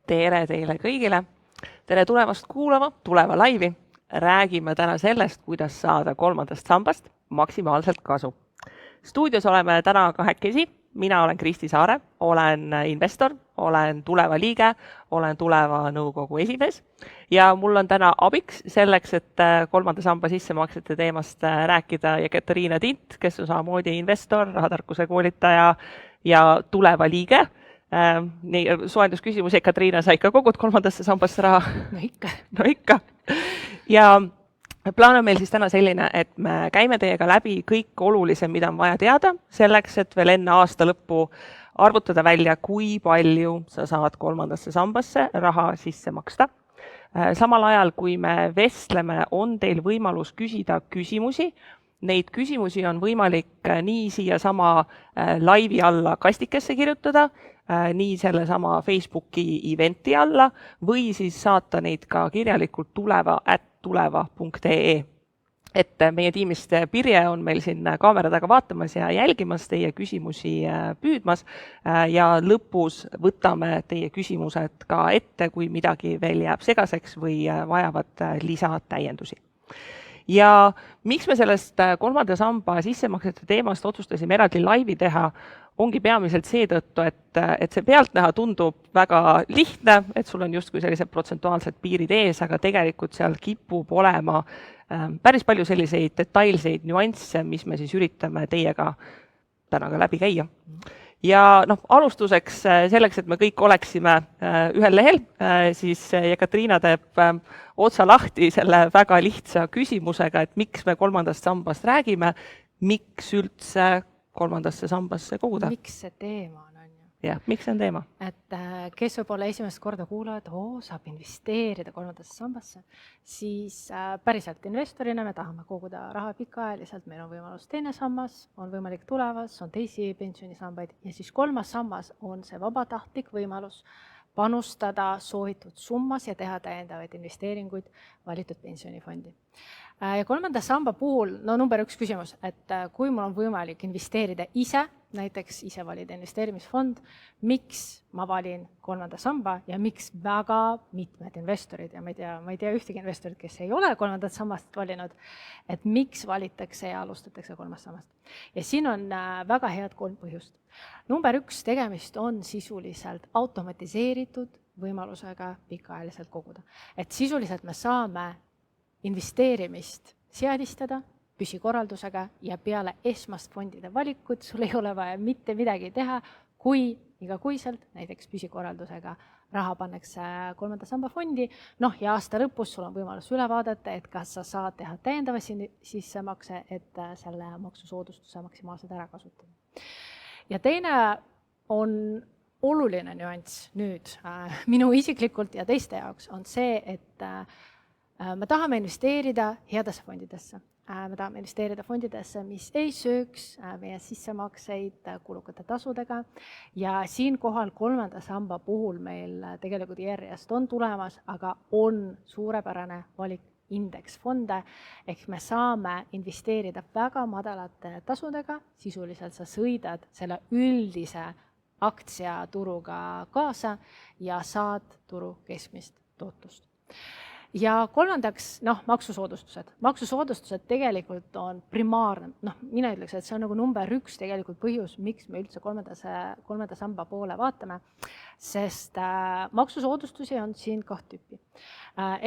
Tere teile kõigile! Tere tulemast kuulama Tuleva laivi! Räägime täna sellest, kuidas saada kolmandast sambast maksimaalselt kasu. Stuudios oleme täna kahekesi. Mina olen Kristi Saare, olen investor, olen Tuleva liige, olen Tuleva nõukogu esimees ja mul on täna abiks selleks, et kolmanda samba sissemaksete teemast rääkida Ekateriina Tint, kes on samamoodi investor, rahatarkuse koolitaja ja Tuleva liige. Nii, soendusküsimus, Ekateriina, sa ikka kogud kolmandasse sambasse raha? No ikka. Ja plaan on meil siis täna selline, et me käime teiega läbi kõik olulisem, mida on vaja teada, selleks, et veel enne aasta lõppu arvutada välja, kui palju sa saad kolmandasse sambasse raha sisse maksta. Samal ajal, kui me vestleme, on teil võimalus küsida küsimusi. Neid küsimusi on võimalik nii siia sama laivi alla kastikesse kirjutada, nii selle sama Facebooki eventi alla või siis saata neid ka kirjalikult tuleva@tuleva.ee. Et meie tiimist Pirje on meil siin kaamera taga vaatamas ja jälgimas teie küsimusi püüdmas ja lõpus võtame teie küsimused ka ette, kui midagi veel jääb segaseks või vajavad lisatäiendusi. Ja miks me sellest kolmanda samba sissemaksete teemast otsustasime eraldi laivi teha, ongi peamiselt seetõttu, et see pealtnäha tundub väga lihtne, et sul on justkui sellised protsentuaalsed piirid ees, aga tegelikult seal kipub olema päris palju selliseid detailseid nüansse, mis me siis üritame teiega täna ka läbi käia. Ja alustuseks selleks, et me kõik oleksime ühel lehel, siis Ekateriina teeb otsa lahti selle väga lihtsa küsimusega, et miks me kolmandast sambast räägime, miks üldse kolmandasse sambasse koguda. Miks see teema on ju? Jah, miks see on teema? Et kes võib-olla esimest korda kuulavad, et saab investeerida kolmandasse sambasse, siis päriselt investorina me tahame koguda raha pikaajaliselt, meil on võimalus teine sammas, on võimalik tulevas, on teisi pensionisambaid ja siis kolmas sammas on see vabatahtlik võimalus panustada soovitud summas ja teha täiendavaid investeeringuid valitud pensionifondi. Ja kolmanda samba puhul, number üks küsimus, et kui mul on võimalik investeerida ise, näiteks ise valida investeerimisfond, miks ma valin kolmanda samba ja miks väga mitmed investorid, ja ma ei tea ühtegi investorit, kes ei ole kolmandat sammast valinud, et miks valitakse ja alustatakse kolmast sammast. Ja siin on väga head 3 põhjust. Number 1, tegemist on sisuliselt automatiseeritud võimalusega pikaajaliselt koguda. Et sisuliselt me saame investeerimist seadistada püsikorraldusega ja peale esmast fondide valikut sul ei ole vaja mitte midagi teha, kui igakuiselt näiteks püsikorraldusega raha pannakse kolmanda samba fondi. Ja aasta lõpus sul on võimalus üle vaadata, et kas sa saad teha täiendava sissemakse, et selle maksusoodustuse maksimaalselt ära kasutada. Ja teine on oluline nüanss nüüd minu isiklikult ja teiste jaoks on see, et me tahame investeerida headesse fondidesse. Me tahame investeerida fondidesse, mis ei sööks meie sissemakseid kulukate tasudega ja siinkohal kolmanda samba puhul meil tegelikult järjest on tulemas, aga on suurepärane valik indeksfonde, ehk me saame investeerida väga madalate tasudega, sisuliselt sa sõidad selle üldise aktsiaturuga kaasa ja saad turu keskmist tootlust. Ja kolmandaks, maksusoodustused. Maksusoodustused tegelikult on primaarne. Mina ütleks, et see on nagu number 1 tegelikult põhjus, miks me üldse kolmanda samba poole vaatame, sest maksusoodustusi on siin 2 tüüpi.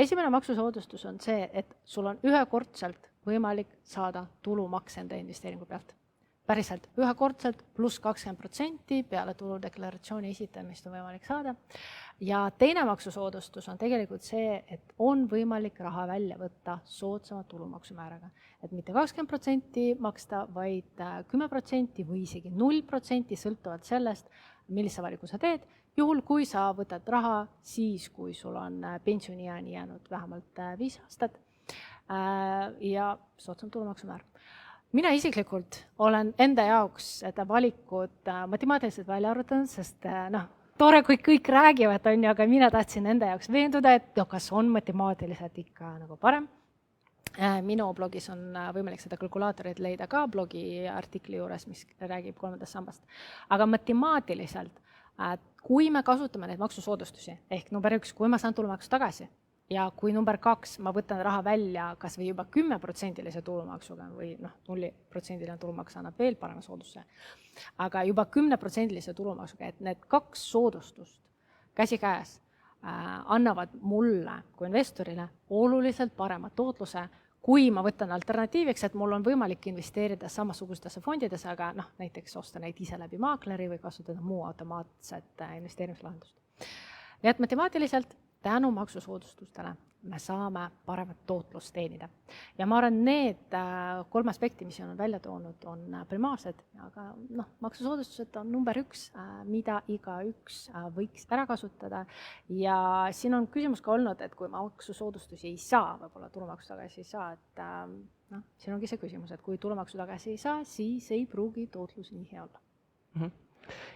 Esimene maksusoodustus on see, et sul on ühekordselt võimalik saada tulumaks enda investeeringu pealt. Päriselt ühekordselt pluss 20% peale tuludeklaratsiooni esitamist on võimalik saada. Ja teine maksusoodustus on tegelikult see, et on võimalik raha välja võtta soodsama tulumaksumääraga. Et mitte 20% maksta, vaid 10% või isegi 0% sõltuvalt sellest, millise valiku sa teed. Juhul, kui sa võtad raha siis, kui sul on pensioniajani jäänud vähemalt 5 aastat ja soodsam tulumaksumäär. Mina isiklikult olen enda jaoks seda valikut matemaatiliselt välja arvutanud, sest tore, kui kõik räägivad, aga mina tahtsin enda jaoks veenduda, et kas on matemaatiliselt ikka nagu parem. Minu blogis on võimalik seda kalkulaatorit leida ka blogi artikli juures, mis räägib kolmandast sambast. Aga matemaatiliselt kui me kasutame neid maksusoodustusi, ehk number 1, kui ma saan tulumaksu tagasi ja kui number 2, ma võtan raha välja kas või juba 10% tulumaksuga või 0% tulumaks annab veel parema soodustuse, aga juba 10% tulumaksuga, et need 2 soodustust käsikäes annavad mulle kui investorile oluliselt parema tootluse, kui ma võtan alternatiiviks, et mul on võimalik investeerida samasugustesse fondidesse, aga näiteks osta neid ise läbi maakleri või kasutada muu automaatset investeerimislahendust. Nii et matemaatiliselt tänu maksusoodustustele me saame paremat tootlust teenida. Ja ma arvan, need 3 aspekti, mis on välja toonud, on primaarsed, aga maksusoodustused on number 1, mida igaüks võiks ära kasutada. Ja siin on küsimus ka olnud, et kui maksusoodustusi ei saa, võib-olla tulumaksu tagasi ei saa, et siin ongi see küsimus, et kui tulumaksu tagasi ei saa, siis ei pruugi tootlus nii hea olla.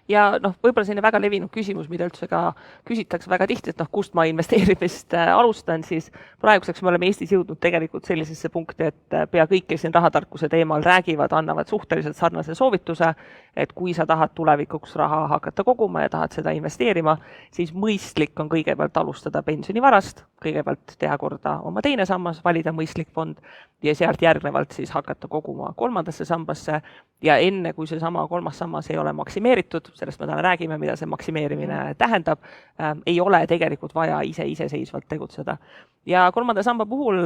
Ja võib-olla selline väga levinud küsimus, mida üldse ka küsitakse väga tihti, et kust ma investeerimist alustan, siis praeguseks me oleme Eestis jõudnud tegelikult sellisesse punkti, et pea kõik, kes siin rahatarkuse teemal räägivad, annavad suhteliselt sarnase soovituse, et kui sa tahad tulevikuks raha hakata koguma ja tahad seda investeerima, siis mõistlik on kõigepealt alustada pensionivarast, kõigepealt teha korda oma teine sammas, valida mõistlik fond ja sealt järgnevalt siis hakata koguma 3. sambasse ja enne, kui see sama 3. sammas ei ole maksimeeritud, sellest me täna räägime, mida see maksimeerimine tähendab, ei ole tegelikult vaja iseseisvalt tegutseda. Ja 3. samba puhul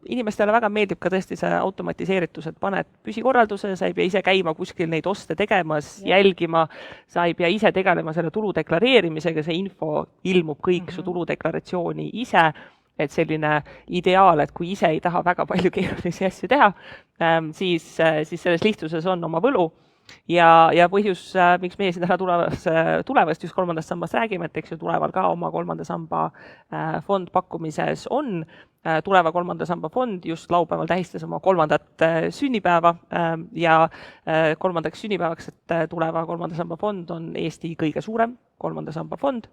inimestele väga meeldib ka tõesti see automatiseeritus, et paned püsikorralduse, sa ei pea ise käima kuskil neid oste tegemas, jälgima, sa ei pea ise tegelema selle tulu deklareerimisega, see info ilmub kõik su tuludeklaratsiooni ise, et selline ideaal, et kui ise ei taha väga palju keerulisi asju teha, siis selles lihtsuses on oma võlu. Ja põhjus, miks meie siin täna tulevast just 3. sammast räägime, et eks ju tuleval ka oma 3. samba fond pakkumises on. Tuleva 3. samba fond just laupäeval tähistas oma 3. sünnipäeva ja 3. sünnipäevaks, et tuleva 3. samba fond on Eesti kõige suurem 3. samba fond.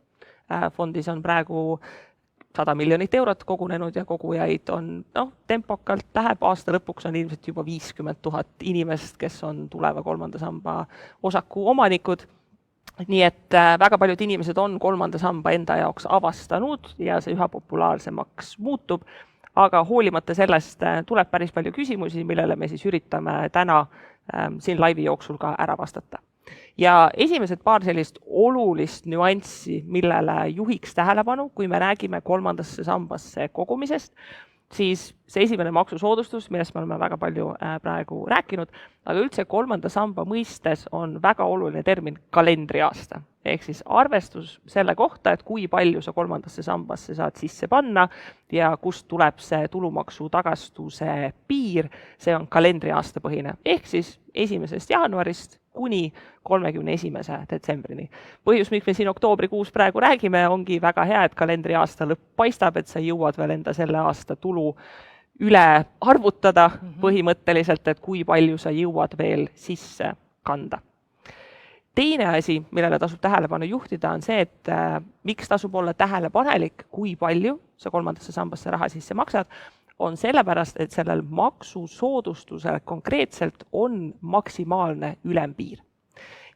Fondis on praegu 100 miljonit eurot kogunenud ja kogujaid on tempokalt läheb, aasta lõpuks on ilmselt juba 50 000 inimest, kes on tuleva 3. samba osaku omanikud. Nii et väga paljud inimesed on 3. samba enda jaoks avastanud ja see üha populaarsemaks muutub, aga hoolimata sellest tuleb päris palju küsimusi, millele me siis üritame täna siin laivi jooksul ka ära vastata. Ja esimesed paar sellist olulist nüanssi, millele juhiks tähelepanu, kui me räägime 3. sambasse kogumisest, siis see esimene maksusoodustus, millest me oleme väga palju praegu rääkinud, aga üldse 3. samba mõistes on väga oluline termin kalendriaasta. Ehk siis arvestus selle kohta, et kui palju sa 3. sambasse saad sisse panna ja kust tuleb see tulumaksu tagastuse piir, see on kalendriaasta põhine. Ehk siis 1. jaanuarist kuni 31. detsembrini. Põhjus, miks me siin oktoobrikuus praegu räägime, ongi väga hea, et kalendriaasta lõpp paistab, et sa jõuad veel enda selle aasta tulu üle arvutada põhimõtteliselt, et kui palju sa jõuad veel sisse kanda. Teine asi, millele tasub tähelepanu juhtida, on see, et miks tasub olla tähelepanelik, kui palju sa 3. sambasse raha sisse maksad, on sellepärast, et sellel maksusoodustusel konkreetselt on maksimaalne ülempiir.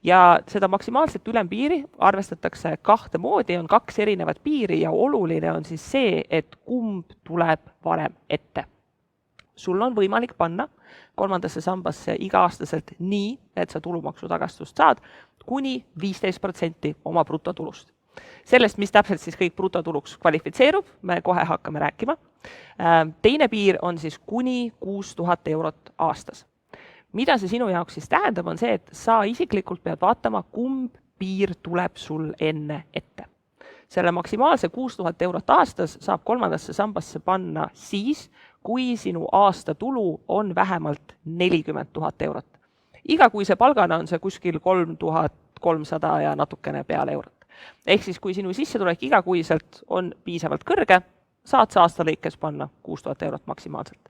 Ja seda maksimaalset ülempiiri arvestatakse 2 moodi, on 2 erinevat piiri ja oluline on siis see, et kumb tuleb varem ette. Sul on võimalik panna 3. sambasse iga-aastaselt nii, et sa tulumaksu tagastust saad kuni 15% oma brutotulust. Sellest, mis täpselt siis kõik brutotuluks kvalifitseerub, me kohe hakkame rääkima. Teine piir on siis kuni 6000 eurot aastas. Mida see sinu jaoks siis tähendab, on see, et sa isiklikult pead vaatama, kumb piir tuleb sul enne ette. Selle maksimaalse 6000 eurot aastas saab 3. sambasse panna siis, kui sinu aasta tulu on vähemalt 40 000 eurot. Igakuise palgana on see kuskil 3300 ja natukene peale eurot. Ehk siis, kui sinu sissetulek igakuiselt on piisavalt kõrge, saad sa aasta lõikes panna 6000 eurot maksimaalselt.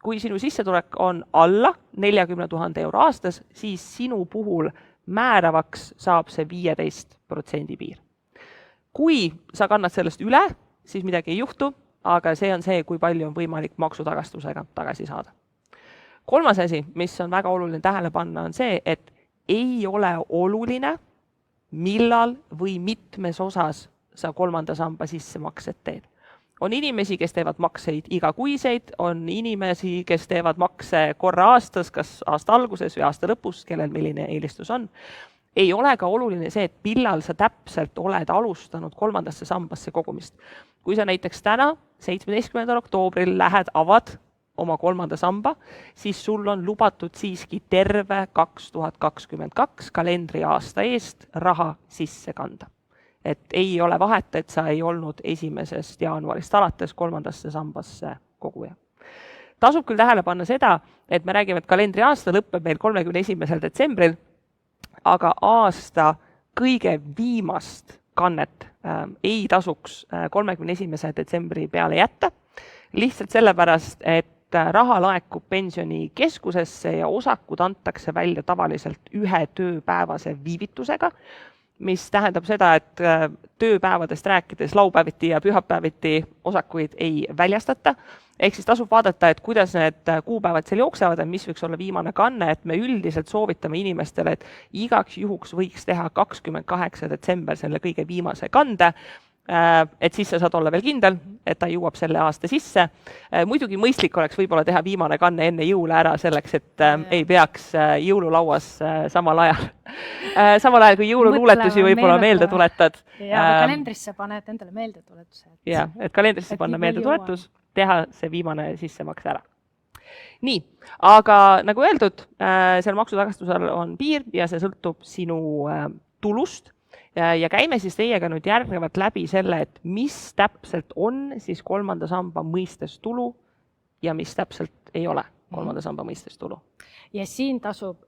Kui sinu sissetulek on alla 40 000 euro aastas, siis sinu puhul määravaks saab see 15% piir. Kui sa kannad sellest üle, siis midagi ei juhtu, aga see on see, kui palju on võimalik maksutagastusega tagasi saada. 3. asi, mis on väga oluline tähele panna, on see, et ei ole oluline, millal või mitmes osas sa kolmanda samba sissemaksed teed. On inimesi, kes teevad makseid igakuiseid, on inimesi, kes teevad makse korra aastas, kas aasta alguses või aasta lõpus, kellel milline eelistus on. Ei ole ka oluline see, et millal sa täpselt oled alustanud kolmandasse sambasse kogumist. Kui sa näiteks täna, 17. oktoobril lähed, avad oma kolmanda samba, siis sul on lubatud siiski terve 2022 kalendriaasta eest raha sisse kanda. Et ei ole vahet, et sa ei olnud 1. jaanuarist alates kolmandasse sambasse koguja. Tasub küll tähele panna seda, et me räägime, et kalendriaasta lõpeb meil 31. detsembril, aga aasta kõige viimast kannet ei tasuks 31. detsembri peale jätta, lihtsalt sellepärast, et raha laekub pensionikeskusesse ja osakud antakse välja tavaliselt 1 tööpäevase viivitusega, mis tähendab seda, et tööpäevadest rääkides laupäeviti ja pühapäeviti osakuid ei väljastata. Ehk siis tasub vaadata, et kuidas need kuupäevad seal jooksevad ja mis võiks olla viimane kanne, et me üldiselt soovitame inimestele, et igaks juhuks võiks teha 28. detsember selle kõige viimase kande, et siis sa saad olla veel kindel, et ta jõuab selle aasta sisse. Muidugi mõistlik oleks võib-olla teha viimane kanne enne jõule ära selleks, et ei peaks jõululauas samal ajal kui jõululuuletusi võib-olla meelde tuletad. Ja kalendrisse paned endale meeldetuletused. Ja, et kalendrisse panna meeldetuletus, teha see viimane sissemaks ära. Nii, aga nagu öeldud, seal maksutagastusel on piir ja see sõltub sinu tulust. Ja käime siis teiega nüüd järgnevalt läbi selle, et mis täpselt on siis kolmanda samba mõistes tulu ja mis täpselt ei ole kolmanda samba mõistes tulu. Ja siin tasub,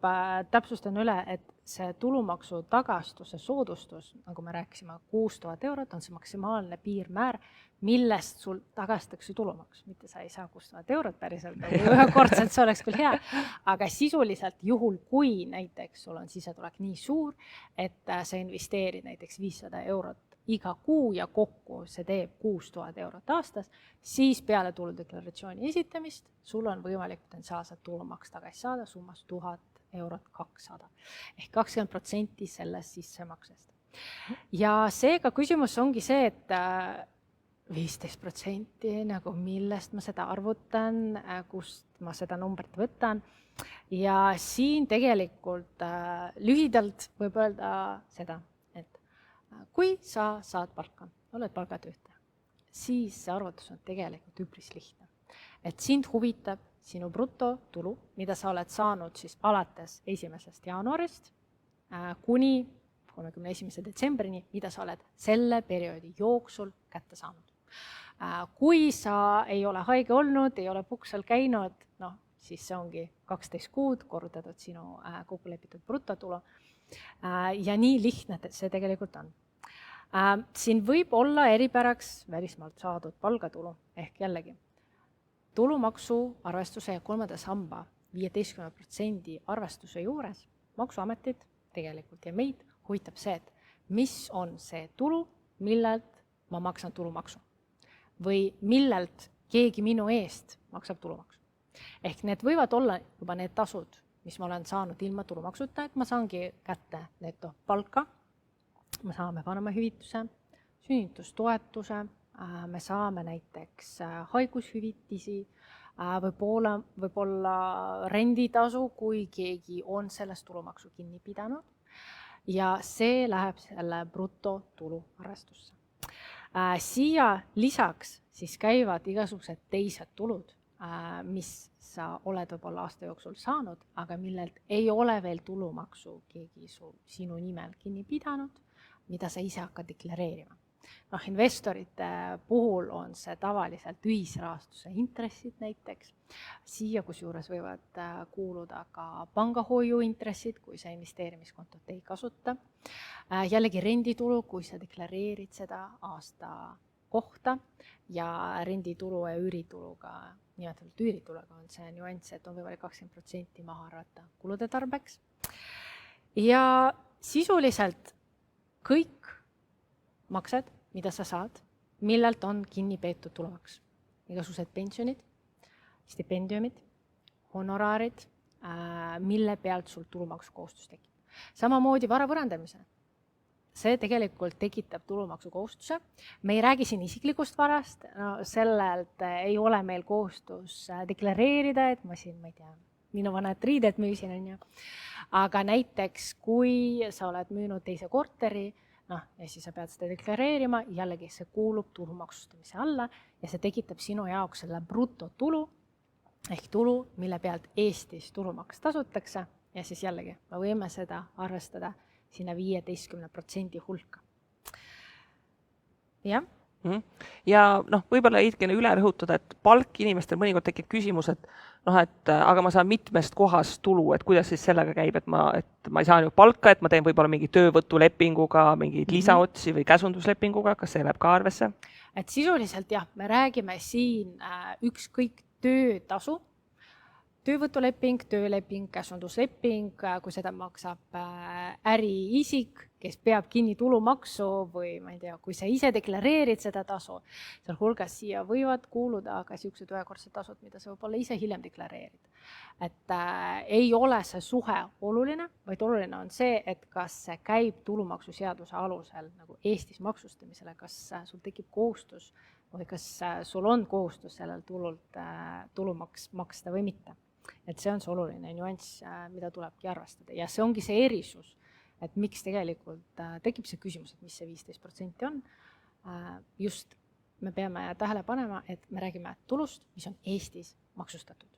täpsustan üle, et see tulumaksu tagastuse soodustus, nagu me rääkisime, 6000 eurot on see maksimaalne piirmäär, millest sul tagastakse tulumaks. Mitte sa ei saa 6000 eurot päriselt, ühekordselt see oleks küll hea, aga sisuliselt juhul, kui näiteks sul on sisetulek nii suur, et sa investeerid näiteks 500 eurot iga kuu ja kokku see teeb 6000 eurot aastas, siis peale tuludeklaratsiooni esitamist sul on võimalik potentsiaalselt tulumaks tagasi saada summas 1000 eurot 200 ehk 20% sellest sissemaksest. Ja seega küsimus ongi see, et 15% nagu millest ma seda arvutan, kust ma seda numbrit võtan. Ja siin tegelikult lühidalt võib öelda seda, et kui sa saad palka, oled palgatöötaja, siis see arvutus on tegelikult üpris lihtne. Et sind huvitab sinu brutotulu, mida sa oled saanud siis alates 1. jaanuarist kuni 31. detsembrini, mida sa oled selle perioodi jooksul kätte saanud. Kui sa ei ole haige olnud, ei ole puksal käinud, siis see ongi 12 kuud korrutatud sinu kokkulepitud brutotulu. Ja nii lihtne see tegelikult on. Siin võib olla eripäraks välismaalt saadud palgatulu ehk jällegi tulumaksu arvestuse ja kolmanda samba 15% arvestuse juures maksuametid tegelikult ja meid huvitab see, et mis on see tulu, millelt ma maksan tulumaksu või millelt keegi minu eest maksab tulumaksu. Ehk need võivad olla juba need tasud, mis ma olen saanud ilma tulumaksuta, et ma saangi kätte neto palka, me saame vanemahüvituse, sünnitustoetuse, me saame näiteks haigushüvitisi, võib-olla renditasu, kui keegi on sellest tulumaksu kinni pidanud ja see läheb selle brutotulu arvestusse. Siia lisaks siis käivad igasugused teised tulud, mis sa oled võib-olla aasta jooksul saanud, aga millelt ei ole veel tulumaksu keegi sinu nimel kinni pidanud, mida sa ise hakkad deklareerima. Investorite puhul on see tavaliselt ühisrahastuse intressid näiteks. Siia kusjuures võivad kuuluda ka pangahoiu intressid, kui sa investeerimiskontot ei kasuta. Jällegi renditulu, kui sa deklareerid seda aasta kohta ja renditulu ja üürituluga, nimetatud üürituluga on see nüanss, et on võimalik 20% maha arvata kulude tarbeks. Ja sisuliselt kõik maksed, mida sa saad, millelt on kinni peetud tulumaks. Igasugused pensionid, stipendiumid, honoraarid, mille pealt sul tulumaksukohustus tekib. Samamoodi vara võõrandamise. see tegelikult tekitab tulumaksukohustuse. Me ei räägi siin isiklikust varast, sellelt ei ole meil kohustus deklareerida, et ma siin, ma ei tea, minu vanad riided müüsin, on ju. Aga näiteks, kui sa oled müünud teise korteri, ja siis sa pead seda deklareerima, jällegi see kuulub tulumaksustamise alla ja see tekitab sinu jaoks selle brutotulu ehk tulu, mille pealt Eestis tulumaks tasutakse ja siis jällegi me võime seda arvestada sinna 15% hulka. Jah. Ja võib-olla hetkene üle rõhutada, et palk inimestel mõnikord tekib küsimus, et aga ma saan mitmest kohast tulu, et kuidas siis sellega käib, et ma ei saa ju palka, et ma teen võib-olla mingi töövõtulepinguga, mingi lisaotsi või käsunduslepinguga, kas see läheb ka arvesse? Et sisuliselt jah, me räägime siin ükskõik töötasu, töövõtuleping, tööleping, käsundusleping, kui seda maksab äriisik, kes peab kinni tulumaksu või ma ei tea, kui sa ise deklareerid seda tasu, seal hulgas siia võivad kuuluda ka siuksed ühekordsed tasud, mida sa võib-olla ise hiljem deklareerid. Et ei ole see suhe oluline, vaid oluline on see, et kas see käib tulumaksuseaduse alusel nagu Eestis maksustamisele, kas sul tekib kohustus või kas sul on kohustus sellel tulult tulumaks maksta või mitte. Et see on see oluline nüanss, mida tulebki arvestada ja see ongi see erisus, et miks tegelikult tekib see küsimus, et mis see 15% on. Just me peame tähele panema, et me räägime tulust, mis on Eestis maksustatud.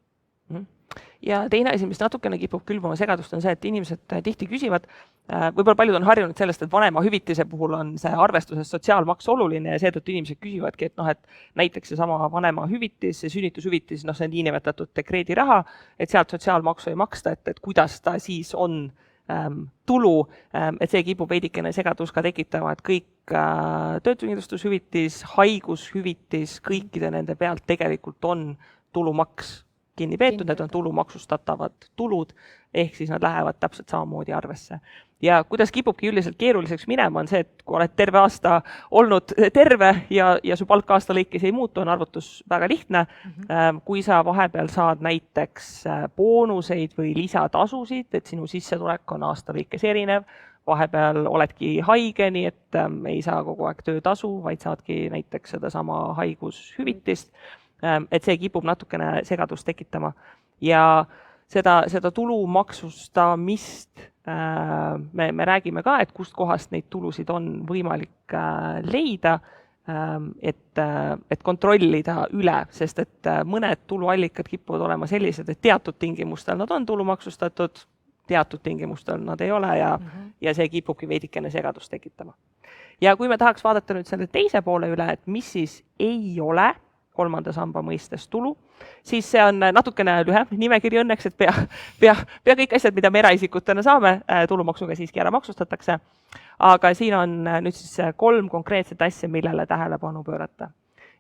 Ja teine asi, mis natukene kipub külvama segadust, on see, et inimesed tihti küsivad, võib-olla paljud on harjunud sellest, et vanema hüvitise puhul on see arvestuses sotsiaalmaks oluline ja seetõttu inimesed küsivadki, et näiteks see sama vanema hüvitis, see sünnitushüvitis, see on niinimetatud dekreediraha, et sealt sotsiaalmaksu ei maksta, et kuidas ta siis on tulu, et see kipub veidikene segadus ka tekitama, et kõik töötukindlustushüvitis, haigushüvitis, kõikide nende pealt tegelikult on tulumaks kinni peetud, need on tulumaksustatavad tulud, ehk siis nad lähevad täpselt samamoodi arvesse. Ja kuidas kipubki üldiselt keeruliseks minema, on see, et kui oled terve aasta olnud terve ja su palk aasta lõikes ei muutu, on arvutus väga lihtne. Kui sa vahepeal saad näiteks boonuseid või lisatasusid, et sinu sissetulek on aasta lõikes erinev, vahepeal oledki haige, nii et ei saa kogu aeg töötasu, vaid saadki näiteks sedasama haigushüvitist, et see kipub natukene segadust tekitama. Ja seda tulumaksustamist me räägime ka, et kust kohast neid tulusid on võimalik leida, et kontrollida üle, sest et mõned tuluallikad kipuvad olema sellised, et teatud tingimustel nad on tulumaksustatud, teatud tingimustel nad ei ole ja see kipubki veidikene segadust tekitama. Ja kui me tahaks vaadata nüüd selle teise poole üle, et mis siis ei ole kolmanda samba mõistes tulu, siis see on natukene lühem nimekiri õnneks, et pea kõik asjad, mida me eraisikutena saame, tulumaksuga siiski ära maksustatakse. Aga siin on nüüd siis 3 konkreetset asja, millele tähelepanu pöörata.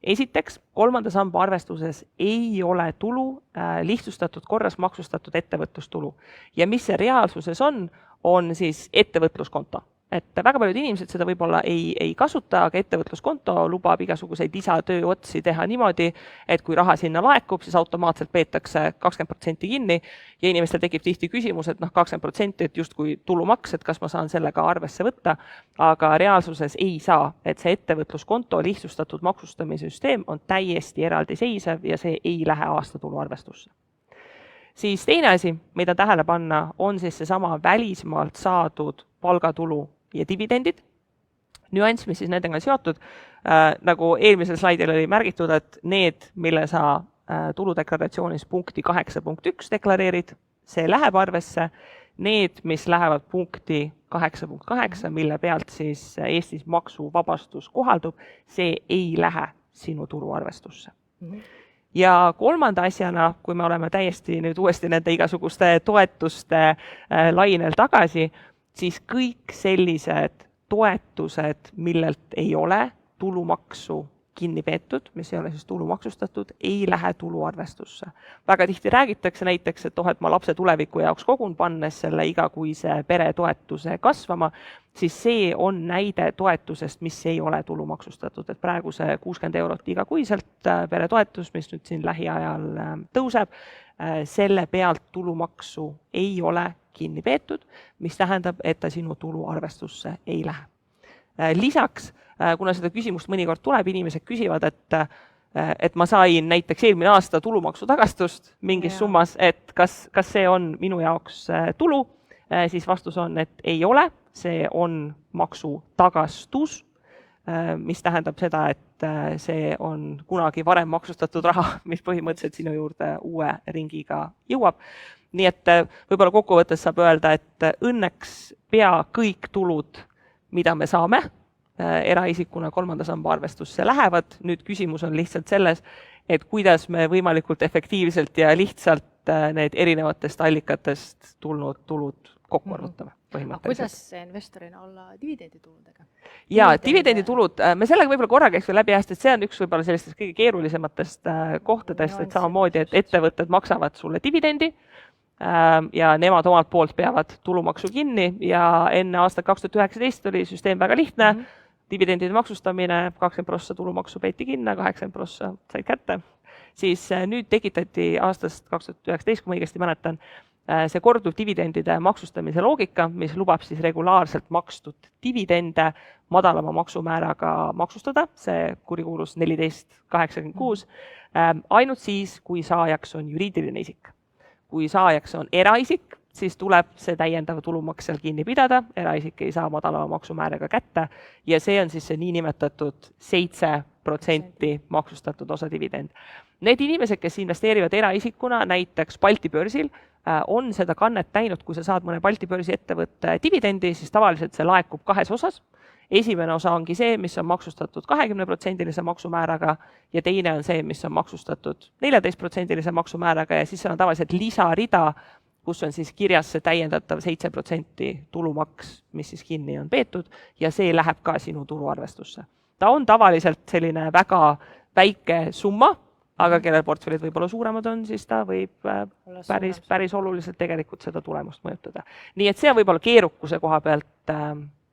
Esiteks, kolmanda samba arvestuses ei ole tulu lihtsustatud korras maksustatud ettevõtlustulu. Ja mis see reaalsuses on siis ettevõtluskonto. Et väga paljud inimesed seda võib-olla ei kasuta, aga ettevõtluskonto lubab igasuguseid lisatööotsi teha niimoodi, et kui raha sinna laekub, siis automaatselt peetakse 20% kinni ja inimestel tekib tihti küsimus, et 20%, et justkui tulumaks, et kas ma saan sellega arvesse võtta, aga reaalsuses ei saa, et see ettevõtluskonto lihtsustatud maksustamisüsteem on täiesti eraldiseisev ja see ei lähe aastatulu arvestusse. Siis teine asi, mida tähele panna, on siis seesama välismaalt saadud palgatulu ja dividendid. Nüanss, mis siis nendega on seotud, nagu eelmisel slaidil oli märgitud, et need, mille sa tuludeklaratsioonis punkti 8.1 deklareerid, see läheb arvesse. Need, mis lähevad punkti 8.8, mille pealt siis Eestis maksuvabastus kohaldub, see ei lähe sinu tuluarvestusse. Ja kolmanda asjana, kui me oleme täiesti nüüd uuesti nende igasuguste toetuste lainel tagasi, siis kõik sellised toetused, millelt ei ole tulumaksu kinni peetud, mis ei ole siis tulumaksustatud, ei lähe tuluarvestusse. Väga tihti räägitakse näiteks, et et ma lapse tuleviku jaoks kogun, pannes selle igakuise peretoetuse kasvama, siis see on näide toetusest, mis ei ole tulumaksustatud. Et praegu see 60 eurot igakuiselt peretoetus, mis nüüd siin lähiajal tõuseb, selle pealt tulumaksu ei ole kinni peetud, mis tähendab, et ta sinu tuluarvestusse ei lähe. Lisaks, kuna seda küsimust mõnikord tuleb, inimesed küsivad, et ma sain näiteks eelmine aasta tulumaksu tagastust mingis summas, et kas see on minu jaoks tulu, siis vastus on, et ei ole, see on maksutagastus, mis tähendab seda, et see on kunagi varem maksustatud raha, mis põhimõtteliselt sinu juurde uue ringiga jõuab. Nii et võib-olla kokkuvõttes saab öelda, et õnneks pea kõik tulud, mida me saame, eraisikuna kolmanda samba arvestusse lähevad. Nüüd küsimus on lihtsalt selles, et kuidas me võimalikult efektiivselt ja lihtsalt need erinevatest allikatest tulnud tulud kokku arvutame. Kuidas investorina olla dividendituludega? Ja dividenditulud, me sellega võib-olla korra käiks veel läbi hästi, et see on üks võib-olla sellistest kõige keerulisematest kohtadest, et samamoodi, et ettevõtted maksavad sulle dividendi ja nemad omalt poolt peavad tulumaksu kinni ja enne aastat 2019 oli süsteem väga lihtne, dividendide maksustamine, 20% tulumaksu peeti kinni, 80% said kätte. Siis nüüd tekitati aastast 2019, kui ma õigesti mäletan, see korduv dividendide maksustamise loogika, mis lubab siis regulaarselt makstud dividende madalama maksumääraga maksustada, see kurikuulus 1486, ainult siis, kui saajaks on juriidiline isik. Kui saajaks on eraisik, siis tuleb see täiendav tulumaks seal kinni pidada, eraisik ei saa madalama maksumääraga kätte ja see on siis see niinimetatud 7% maksustatud osa dividend. Need inimesed, kes investeerivad eraisikuna näiteks Balti börsil, on seda kannet näinud, kui sa saad mõne Balti börsi ettevõtte dividendi, siis tavaliselt see laekub kahes osas. Esimene osa ongi see, mis on maksustatud 20% maksumääraga ja teine on see, mis on maksustatud 14% maksumääraga ja siis on tavaliselt lisarida, kus on siis kirjas see täiendatav 7% tulumaks, mis siis kinni on peetud ja see läheb ka sinu tuluarvestusse. Ta on tavaliselt selline väga väike summa, aga kellel portfellid võib-olla suuremad on, siis ta võib päris oluliselt tegelikult seda tulemust mõjutada. Nii et see on võib-olla keerukuse koha pealt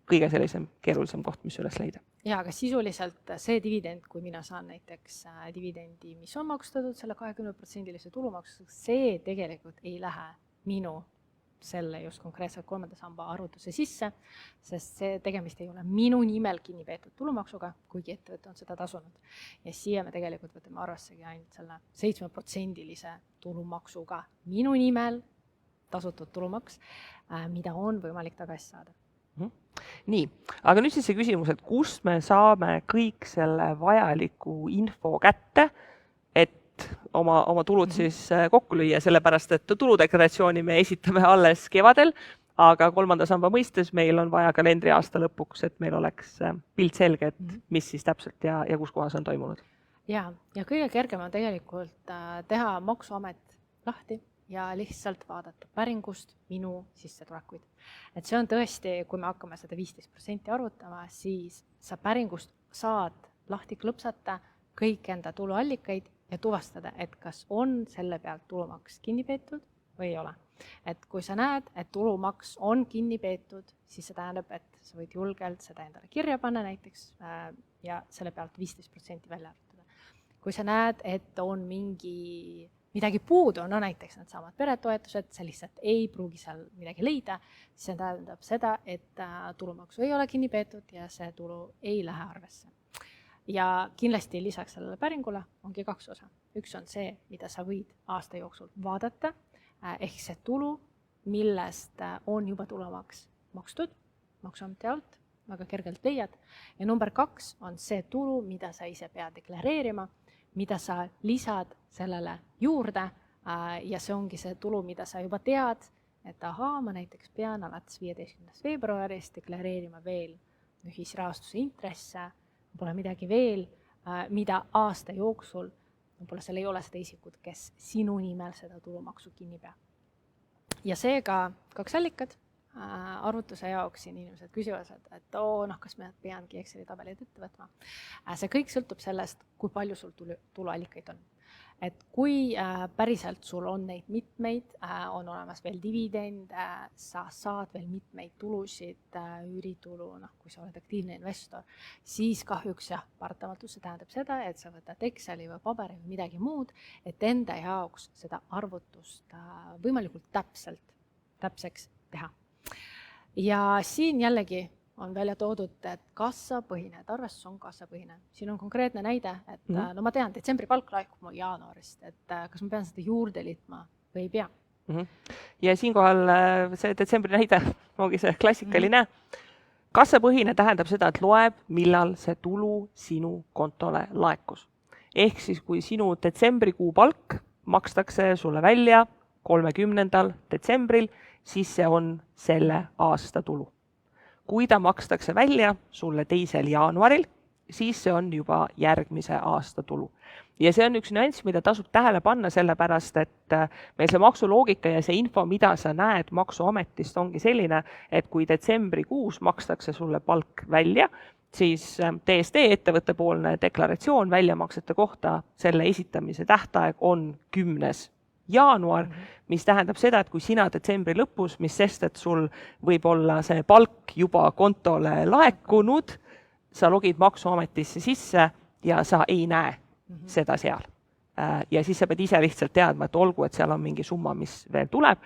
kõige sellisem keerulisem koht, mis üles leida. Ja, aga sisuliselt see dividend, kui mina saan näiteks dividendi, mis on maksustatud selle 20% tulumaksu, see tegelikult ei lähe minu selle just konkreetselt kolmanda samba arvutuse sisse, sest see tegemist ei ole minu nimel kinni peetud tulumaksuga, kuigi ettevõte on seda tasunud. Ja siia me tegelikult võtame arvessegi ainult selle 7% tulumaksuga minu nimel tasutud tulumaks, mida on võimalik tagasi saada. Nii, aga nüüd siis see küsimus, et kust me saame kõik selle vajaliku info kätte, et oma tulud siis kokku lüüa, sellepärast et tuludeklaratsiooni me esitame alles kevadel, aga kolmanda samba mõistes meil on vaja kalendriaasta lõpuks, et meil oleks pilt selge, et mis siis täpselt ja kus kohas on toimunud. Ja kõige kergem on tegelikult teha Maksuamet lahti ja lihtsalt vaadata päringust minu sissetulekuid. Et see on tõesti, kui me hakkame seda 15% arvutama, siis sa päringust saad lahti klõpsata kõik enda tuluallikaid ja tuvastada, et kas on selle pealt tulumaks kinni peetud või ei ole. Et kui sa näed, et tulumaks on kinni peetud, siis see tähendab, et sa võid julgelt seda endale kirja panna näiteks ja selle pealt 15% välja arvutada. Kui sa näed, et on midagi puudu, no näiteks need samad peretoetused, sa lihtsalt ei pruugi seal midagi leida, siis see tähendab seda, et tulumaksu ei ole kinni peetud ja see tulu ei lähe arvesse. Ja kindlasti lisaks sellele päringule ongi kaks osa. Üks on see, mida sa võid aasta jooksul vaadata, ehk see tulu, millest on juba tulumaks makstud, Maksuameti alt, väga kergelt leiad. Ja number 2 on see tulu, mida sa ise pead deklareerima, mida sa lisad sellele juurde ja see ongi see tulu, mida sa juba tead, et ma näiteks pean alates 15. veebruarist deklareerima veel ühisrahastuse intresse, pole midagi veel, mida aasta jooksul, võib-olla seal ei ole seda isikut, kes sinu nimel seda tulumaksu kinni peab. Ja seega 2 allikad arvutuse jaoks siin inimesed küsivad, et kas me peangi Exceli tabeleid ette võtma. See kõik sõltub sellest, kui palju sul tuluallikaid on. Et kui päriselt sul on neid mitmeid, on olemas veel dividend, sa saad veel mitmeid tulusid, üüritulu, kui sa oled aktiivne investor, siis kahjuks paratamatult see tähendab seda, et sa võtad Exceli või paberi või midagi muud, et enda jaoks seda arvutust võimalikult täpseks teha. Ja siin jällegi on välja toodud, et kassapõhine, et arvestus on kassapõhine. Siin on konkreetne näide, et no ma tean, detsembri palk laekub mul jaanuarist, et kas ma pean seda juurde liitma või ei pea. Ja siinkohal see detsembri näide ongi see klassikaline. Kassapõhine tähendab seda, et loeb, millal see tulu sinu kontole laekus. Ehk siis, kui sinu detsembrikuu palk makstakse sulle välja 30. detsembril, siis see on selle aasta tulu. Kui ta makstakse välja sulle 2. jaanuaril, siis see on juba järgmise aasta tulu. Ja see on üks nüanss, mida tasub tähele panna, sellepärast, et meil see maksuloogika ja see info, mida sa näed maksuametist, ongi selline, et kui detsembrikuus makstakse sulle palk välja, siis TSD ettevõttepoolne deklaratsioon väljamaksete kohta, selle esitamise tähtaeg on 10. jaanuar, mis tähendab seda, et kui sina detsembri lõpus, mis sest, et sul võib olla see palk juba kontole laekunud, sa logid maksuametisse sisse ja sa ei näe seda seal. Ja siis sa pead ise lihtsalt teadma, et olgu, et seal on mingi summa, mis veel tuleb.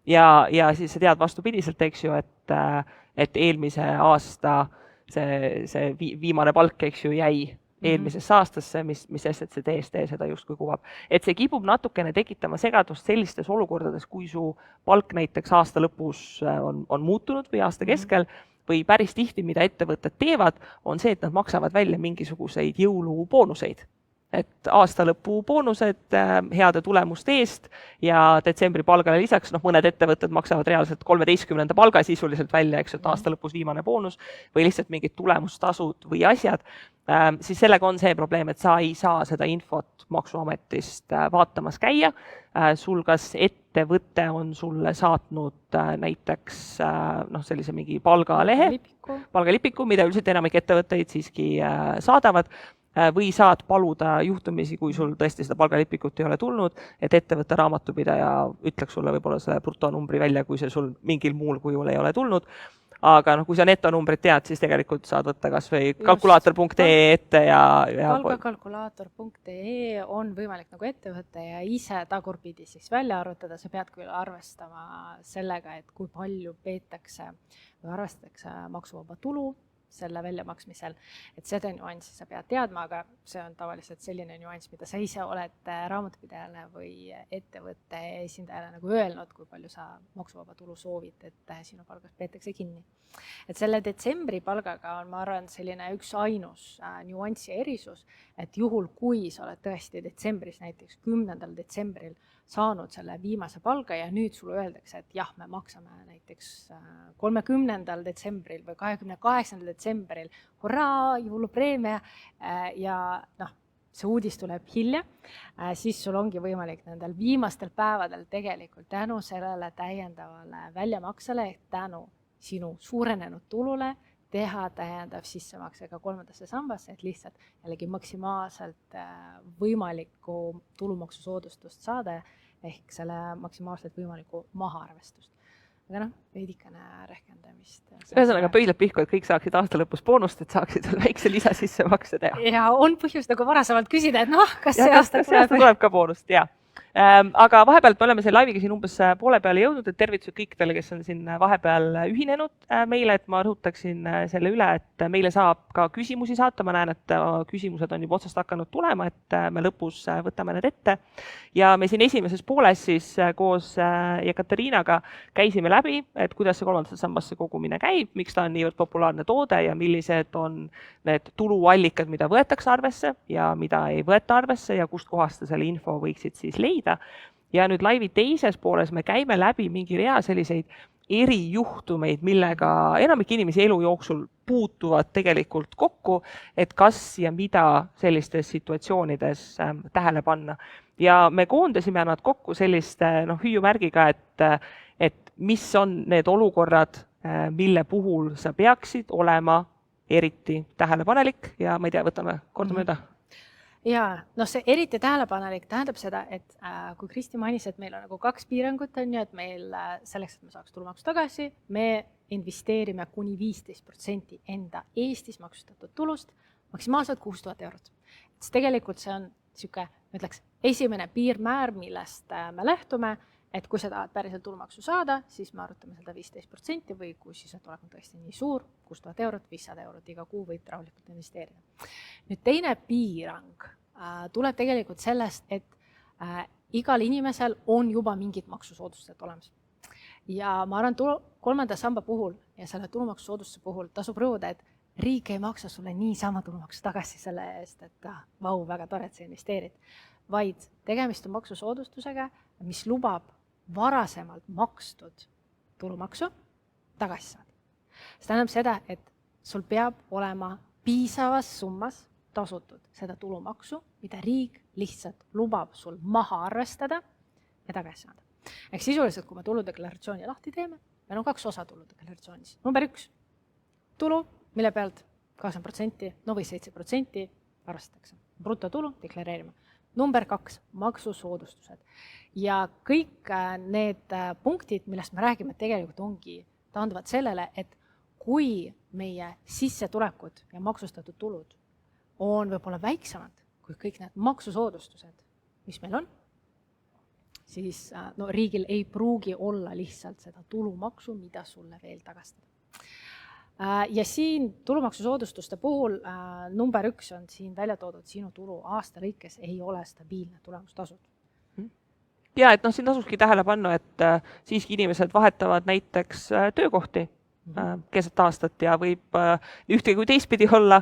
Ja siis sa tead vastupidiselt, eks ju, et eelmise aasta see viimane palk, eks ju, jäi eelmisesse aastasse, mis sest, et see TSD seda justkui kuvab. Et see kipub natukene tekitama segadust sellistes olukordades, kui su palk näiteks aasta lõpus on muutunud või aasta keskel, või päris tihti, mida ettevõtted teevad, on see, et nad maksavad välja mingisuguseid jõuluboonuseid. Et aasta lõpu boonused heade tulemuste eest ja detsembri palgale lisaks, mõned ettevõtted maksavad reaalselt 13. palga sisuliselt välja, eks, et aasta lõpus viimane boonus või lihtsalt mingid tulemustasud või asjad, siis sellega on see probleem, et sa ei saa seda infot maksuametist vaatamas käia. Sul kas ettevõte on sulle saatnud näiteks sellise mingi palgalipiku, mida üldiselt enamik ettevõtteid siiski saadavad, või saad paluda juhtumisi, kui sul tõesti seda palgalipikut ei ole tulnud, et ettevõtte raamatupidaja ütleks sulle võib-olla selle brutonumbri välja, kui see sul mingil muul kujul ei ole tulnud. Aga kui sa netonumbrit tead, siis tegelikult saad võtta kas või kalkulaator.ee ette ja palgakalkulaator.ee on võimalik nagu ettevõte ja ise tagurpidi siis välja arvutada. Sa pead küll arvestama sellega, et kui palju peetakse või arvestatakse maksuvaba tulu selle väljamaksmisel, et seda nüanssi sa pead teadma, aga see on tavaliselt selline nüanss, mida sa ise oled raamatupidajale või ettevõtte esindajale nagu öelnud, kui palju sa maksuvaba tulu soovid, et sinu palgast peetakse kinni. Et selle detsembri palgaga on, ma arvan, selline üks ainus nüanssi erisus, et juhul, kui sa oled tõesti detsembris, näiteks 10. detsembril saanud selle viimase palga ja nüüd sulle öeldakse, et jah, me maksame näiteks 30. detsembril või 28. detsembril, hurraa, jõulupreemia ja see uudis tuleb hilja, siis sul ongi võimalik nendel viimastel päevadel tegelikult tänu sellele täiendavale väljamaksele ehk tänu sinu suurenenud tulule teha täiendav sissemakse ka 3. sambasse, et lihtsalt jällegi maksimaalselt võimalikku tulumaksusoodustust saada ehk selle maksimaalselt võimalikku mahaarvestust. Aga veidikene rehkendamist. Ühesõnaga pöidlad pihku, et kõik saaksid aasta lõpus boonust, et saaksid väikse lisasissemakse teha. Ja on põhjust nagu varasemalt küsida, et kas see aasta tuleb ka boonust, jah. Aga vahepeal me oleme selle laiviga siin umbes poole peale jõudnud, et tervitused kõikidele, kes on siin vahepeal ühinenud meile, et ma rõhutaksin selle üle, et meile saab ka küsimusi saata, ma näen, et küsimused on juba otsast hakanud tulema, et me lõpus võtame need ette. Ja me siin esimeses pooles siis koos Jekateriinaga käisime läbi, et kuidas see 3. sambasse kogumine käib, miks ta on niivõrd populaarne toode ja millised on need tuluallikad, mida võetakse arvesse ja mida ei võeta arvesse ja kust kohast selle info võiksid siis leida. Ja nüüd laivi teises pooles me käime läbi mingi rea selliseid erijuhtumeid, millega enamik inimesi elu jooksul puutuvad tegelikult kokku, et kas ja mida sellistes situatsioonides tähele panna. Ja me koondasime nad kokku selliste hüüumärgiga, et mis on need olukorrad, mille puhul sa peaksid olema eriti tähelepanelik ja ma ei tea, võtame kordamööda. Ja see eriti tähelepanelik tähendab seda, et kui Kristi mainis, et meil on nagu 2 piirangut, on ju, et meil selleks, et me saaks tulumaksu tagasi, me investeerime kuni 15% enda Eestis maksustatud tulust, maksimaalselt 6000 eurot. Tegelikult see on niisugune, ma ütleks, esimene piirmäär, millest me lähtume, et kui sa tahad päriselt tulumaksu saada, siis me arutame seda 15% või kui sissetulek on tõesti nii suur, 6000 eurot, 500 eurot iga kuu võid rahulikult investeerida. Nüüd teine piirang tuleb tegelikult sellest, et igal inimesel on juba mingid maksusoodustused olemas. Ja ma arvan, kolmanda samba puhul ja selle tulumaksusoodustuse puhul tasub rõhuda, et riik ei maksa sulle niisama tulumaksu tagasi selle eest, et vau, väga tore, et sa investeerid, vaid tegemist on maksusoodustusega, mis lubab varasemalt makstud tulumaksu tagasi saada. See tähendab seda, et sul peab olema piisavas summas tasutud seda tulumaksu, mida riik lihtsalt lubab sul maha arvestada ja tagasi saada. Ehk sisuliselt, kui me tuludeklaratsiooni lahti teeme, meil on 2 osa tuludeklaratsioonis. Number 1, tulu, mille pealt 20% või 7% arvestatakse. Brutotulu deklareerime. Number 2, maksusoodustused. Ja kõik need punktid, millest me räägime, tegelikult taanduvad sellele, et kui meie sissetulekud ja maksustatud tulud on võib-olla väiksemad kui kõik need maksusoodustused, mis meil on, siis riigil ei pruugi olla lihtsalt seda tulumaksu, mida sulle veel tagastada. Ja siin tulumaksusoodustuste puhul number 1 on siin välja toodud, sinu tulu aasta lõikes ei ole stabiilne tulemustasud. Ja, et siin tasubki tähele panna, et siiski inimesed vahetavad näiteks töökohti keset aastat ja võib ühtegi kui teistpidi olla,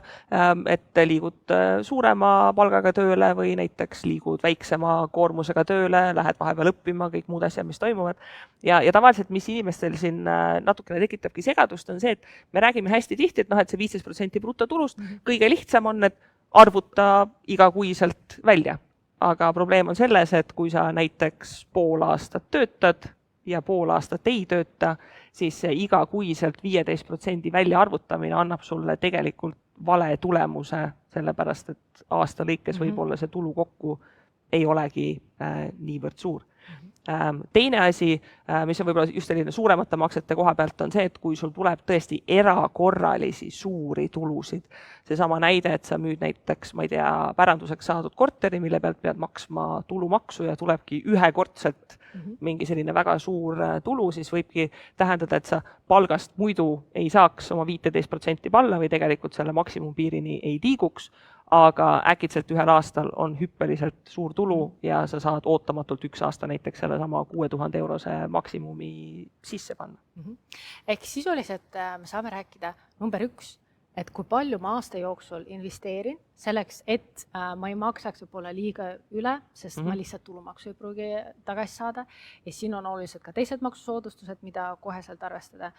et liigud suurema palgaga tööle või näiteks liigud väiksema koormusega tööle, lähed vahepeal õppima, kõik muud asjad, mis toimuvad. Ja tavaliselt, mis inimestel siin natukene tekitabki segadust, on see, et me räägime hästi tihti, et et see 15% brutotulust, kõige lihtsam on, et arvuta igakuiselt välja. Aga probleem on selles, et kui sa näiteks pool aastat töötad ja pool aastat ei tööta, siis igakuiselt 15% välja arvutamine annab sulle tegelikult vale tulemuse, sellepärast et aasta lõikes võib-olla see tulu kokku ei olegi niivõrd suur. Teine asi, mis on võib-olla just selline suuremate maksete koha pealt, on see, et kui sul tuleb tõesti erakorralisi suuri tulusid, seesama näide, et sa müüd näiteks, ma ei tea, päranduseks saadud korteri, mille pealt pead maksma tulumaksu ja tulebki ühekordselt mingi selline väga suur tulu, siis võibki tähendada, et sa palgast muidu ei saaks oma 15% palla või tegelikult selle maksimumpiirini ei liiguks, aga äkitselt ühel aastal on hüppeliselt suur tulu ja sa saad ootamatult 1 aasta näiteks sellesama 6000 eurose maksimumi sisse panna. Ehk sisuliselt me saame rääkida number 1, et kui palju ma aasta jooksul investeerin selleks, et ma ei maksaks võib-olla liiga üle, sest ma lihtsalt tulumaksu ei pruugi tagasi saada. Ja siin on oluliselt ka teised maksusoodustused, mida koheselt arvestada.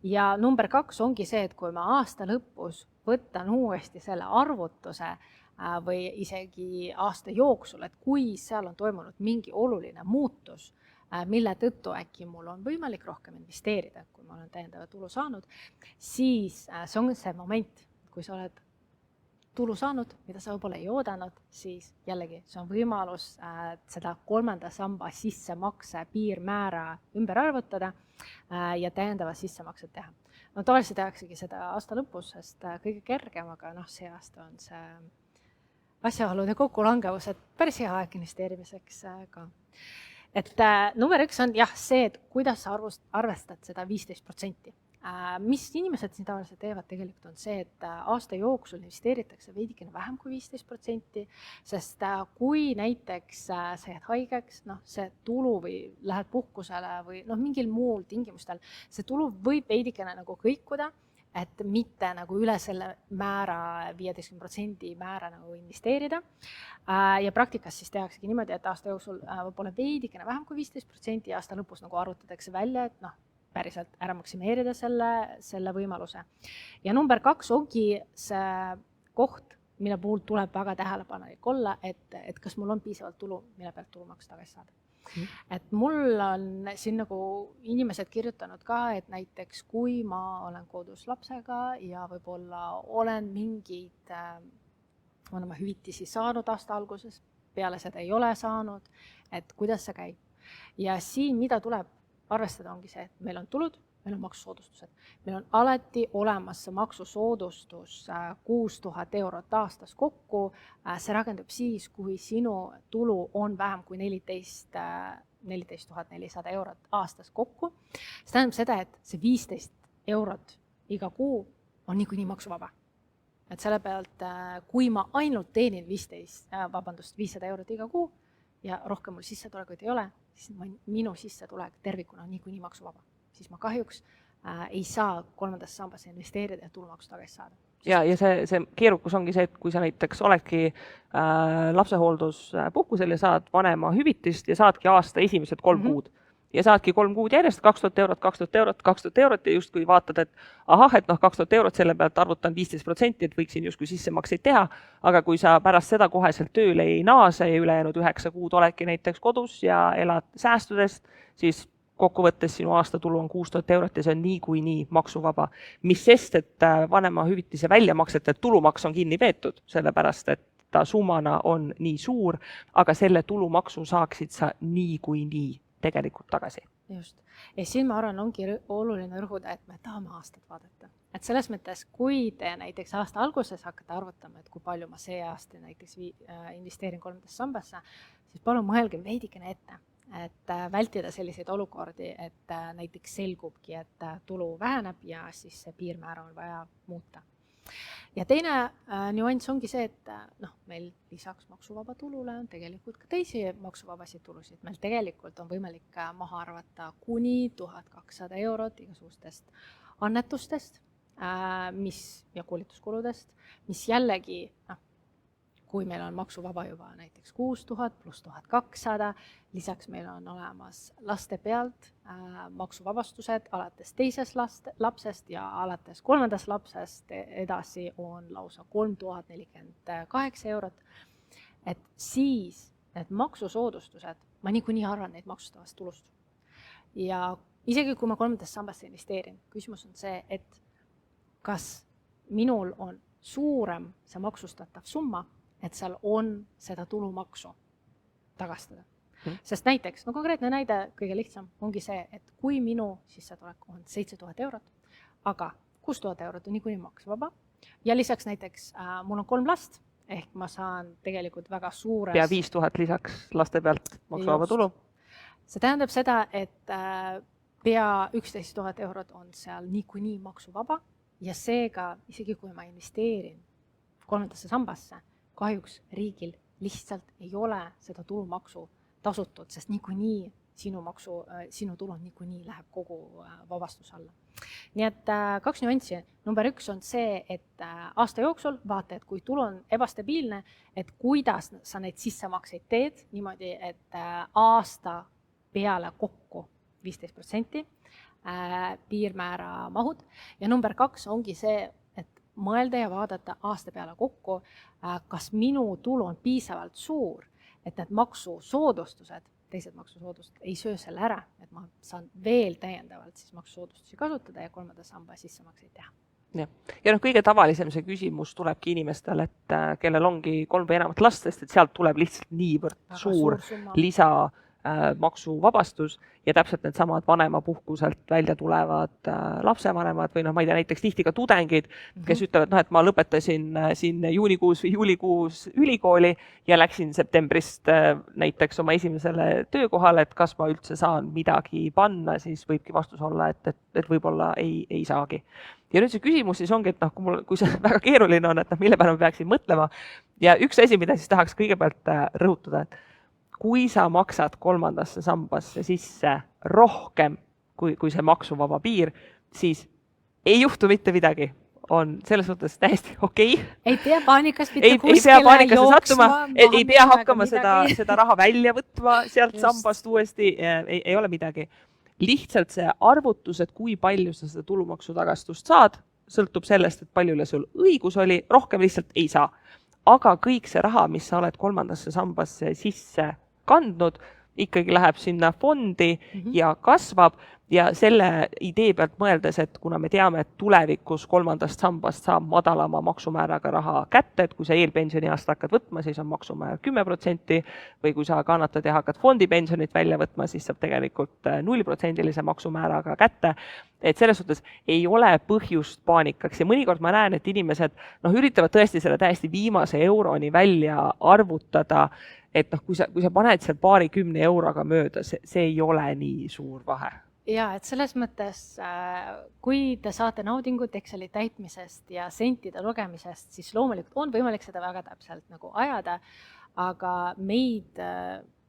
Ja number 2 ongi see, et kui ma aasta lõpus võtan uuesti selle arvutuse või isegi aasta jooksul, et kui seal on toimunud mingi oluline muutus, mille tõttu äkki mul on võimalik rohkem investeerida, kui ma olen täiendava tulu saanud, siis see on see moment, kui sa oled tulu saanud, mida sa võib-olla ei oodanud, siis jällegi see on võimalus seda 3. samba sissemakse piirmäära ümber arvutada ja täiendava sissemakset teha. Tavaliselt tehaksegi seda aasta lõpus, sest kõige kergem, aga see aasta on see asjaolude kokkulangevus, et päris hea aeg investeerimiseks ka. Et number 1 on see, et kuidas sa arvestad seda 15%. Mis inimesed siin tavaliselt teevad tegelikult on see, et aasta jooksul investeeritakse veidikene vähem kui 15%, sest kui näiteks sa jääd haigeks, see tulu või lähed puhkusele või mingil muul tingimustel, see tulu võib veidikene nagu kõikuda, et mitte nagu üle selle määra, 15% määra nagu investeerida. Ja praktikas siis tehaksegi niimoodi, et aasta jooksul võib-olla veidikene vähem kui 15% ja aasta lõpus nagu arvutatakse välja, et päriselt ära maksimeerida selle võimaluse. Ja number 2 ongi see koht, mille puhul tuleb väga tähelepanelik olla, et kas mul on piisavalt tulu, mille pealt tulumaks tagasi saada. Et mul on siin nagu inimesed kirjutanud ka, et näiteks kui ma olen kodus lapsega ja võib-olla olen mingid hüvitisi saanud aasta alguses, peale seda ei ole saanud, et kuidas see käib. Ja siin, mida tuleb arvestada, ongi see, et meil on tulud, meil on maksusoodustused. Meil on alati olemas see maksusoodustus 6000 eurot aastas kokku. See rakendub siis, kui sinu tulu on vähem kui 14 14 400 eurot aastas kokku. See tähendab seda, et see 15 eurot iga kuu on niikuinii maksuvaba. Et selle pealt, kui ma ainult teenin 500 eurot iga kuu ja rohkem mul sissetulekuid ei ole, siis minu sissetulek tervikuna on niikuinii maksuvaba. Siis ma kahjuks ei saa kolmandasse sambasse investeerida ja tulumaksu tagasi saada. Ja see keerukus ongi see, et kui sa näiteks oledki lapsehoolduspuhkusel ja saad vanema hüvitist ja saadki aasta esimesed 3 kuud ja saadki 3 kuud järjest 2000 eurot, 2000 eurot, 2000 eurot ja justkui vaatad, et ahah, et 2000 eurot selle pealt arvutan 15%, et võiksin justkui sissemakseid teha, aga kui sa pärast seda koheselt tööle ei naase ja ülejäänud 9 kuud oledki näiteks kodus ja elad säästudest, siis kokkuvõttes sinu aastatulu on 6000 eurot ja see on niikuinii maksuvaba. Mis sest, et vanema hüvitise väljamaksete tulumaks on kinni peetud, sellepärast et ta summana on nii suur, aga selle tulumaksu saaksid sa niikuinii tegelikult tagasi. Just. Ja siin ma arvan, ongi oluline rõhuda, et me tahame aastat vaadata. Et selles mõttes, kui te näiteks aasta alguses hakkate arvutama, et kui palju ma see aasta näiteks investeerin kolmandasse sambasse, siis palun mõelge veidikene ette, et vältida selliseid olukordi, et näiteks selgubki, et tulu väheneb ja siis see piirmäär on vaja muuta. Ja teine nüanss ongi see, et meil lisaks maksuvaba tulule on tegelikult ka teisi maksuvabasid tulusid. Meil tegelikult on võimalik maha arvata kuni 1200 eurot igasugustest annetustest ja koolituskuludest, mis jällegi, kui meil on maksuvaba juba näiteks 6000 pluss 1200, lisaks meil on olemas laste pealt maksuvabastused alates teisest lapsest ja alates 3. lapsest edasi on lausa 3048 eurot. Et siis need maksusoodustused, ma niikuinii arvan neid maksustavast tulust. Ja isegi kui ma 3. sambasse investeerin, küsimus on see, et kas minul on suurem see maksustatav summa, et seal on seda tulumaksu tagastada. Sest näiteks, konkreetne näide, kõige lihtsam, ongi see, et kui minu sissetulek on 7000 eurot, aga 6000 eurot on niikuinii maksuvaba ja lisaks näiteks mul on 3 last, ehk ma saan tegelikult väga suures... Pea 5000 lisaks laste pealt maksuvaba tulu. See tähendab seda, et pea 11 000 eurot on seal niikuinii maksuvaba ja seega, isegi kui ma investeerin 3. sambasse, kahjuks riigil lihtsalt ei ole seda tulumaksu tasutud, sest niikuinii sinu tulu niikuinii läheb kogu vabastus alla. Nii et 2 nüanssi. Number 1 on see, et aasta jooksul vaata, et kui tulu on ebastabiilne, et kuidas sa neid sissemakseid teed niimoodi, et aasta peale kokku 15% piirmäära mahud. Ja number 2 ongi see, mõelda ja vaadata aasta peale kokku, kas minu tulu on piisavalt suur, et need maksusoodustused, teised maksusoodustused ei söö selle ära, et ma saan veel täiendavalt siis maksusoodustusi kasutada ja 3. samba sissemakseid teha. Ja kõige tavalisem see küsimus tulebki inimestel, et kellel ongi 3 või enamat lastest, et sealt tuleb lihtsalt niivõrd suur lisa maksuvabastus ja täpselt need samad vanemapuhkuselt välja tulevad lapsevanemad või ma ei tea, näiteks tihti ka tudengid, kes ütlevad, et ma lõpetasin siin juunikuus või juulikuus ülikooli ja läksin septembrist näiteks oma esimesele töökohale, et kas ma üldse saan midagi panna, siis võibki vastus olla, et võib-olla ei saagi. Ja nüüd see küsimus siis ongi, et kui see väga keeruline on, et mille peale ma peaksin mõtlema ja üks asi, mida siis tahaks kõigepealt rõhutada, et kui sa maksad 3. sambasse sisse rohkem kui see maksuvaba piir, siis ei juhtu mitte midagi. On selles mõttes täiesti okei. Ei pea paanikast mitte kuskile jooksma. Ei pea hakkama seda raha välja võtma sealt sambast uuesti. Ei ole midagi. Lihtsalt see arvutus, et kui palju sa seda tulumaksu tagastust saad, sõltub sellest, et paljule sul õigus oli, rohkem lihtsalt ei saa. Aga kõik see raha, mis sa oled 3. sambasse sisse kandnud, ikkagi läheb sinna fondi ja kasvab ja selle idee pealt mõeldes, et kuna me teame, et tulevikus 3. sambast saab madalama maksumääraga raha kätte, et kui sa eelpensioni aasta hakkad võtma, siis on maksumäär 10% või kui sa kannatad ja hakkad fondipensionit välja võtma, siis saab tegelikult 0% maksumääraga kätte. Et selles suhtes ei ole põhjust paanikaks ja mõnikord ma näen, et inimesed üritavad tõesti selle täiesti viimase euroni välja arvutada et noh, kui sa paned seal paarikümne euroga mööda, see ei ole nii suur vahe. Ja, et selles mõttes, kui te saate naudingut Exceli täitmisest ja sentide lugemisest, siis loomulikult on võimalik seda väga täpselt nagu ajada, aga meid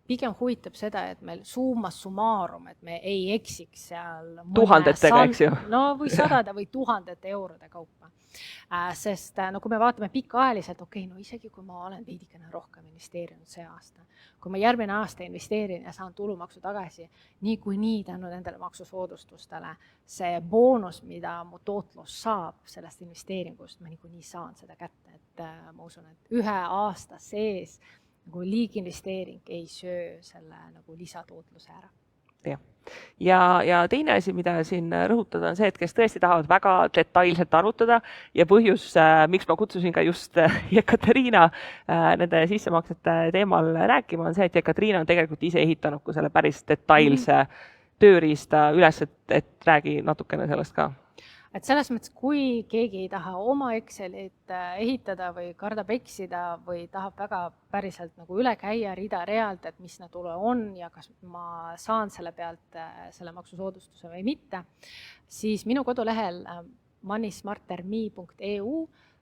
pigem huvitab seda, et meil summa summarum, et me ei eksiks seal tuhandetega, eks ju. No või sadade või tuhandete eurode kaupa. Sest no kui me vaatame pikaajaliselt, no isegi kui ma olen veidikene rohkem investeerinud see aasta, kui ma järgmine aasta investeerin ja saan tulumaksu tagasi, niikuinii tänu nendele maksusoodustustele, see boonus, mida mu tootlus saab sellest investeeringust, ma niikuinii saan seda kätte, et ma usun, et ühe aasta sees nagu liiginvesteering ei söö selle nagu lisatootluse ära. Ja teine asi, mida siin rõhutada, on see, et kes tõesti tahavad väga detailselt arvutada ja põhjus, miks ma kutsusin ka just Jekateriina nende sissemaksete teemal rääkima, on see, et Jekateriina on tegelikult ise ehitanud ka selle päris detailse tööriista üles, et räägi natukene sellest ka. Et selles mõttes, kui keegi ei taha oma Excelit ehitada või kardab eksida või tahab väga päriselt nagu üle käia rida-realt, et mis need tulu on ja kas ma saan selle pealt selle maksusoodustuse või mitte, siis minu kodulehel moneysmarter.me.eu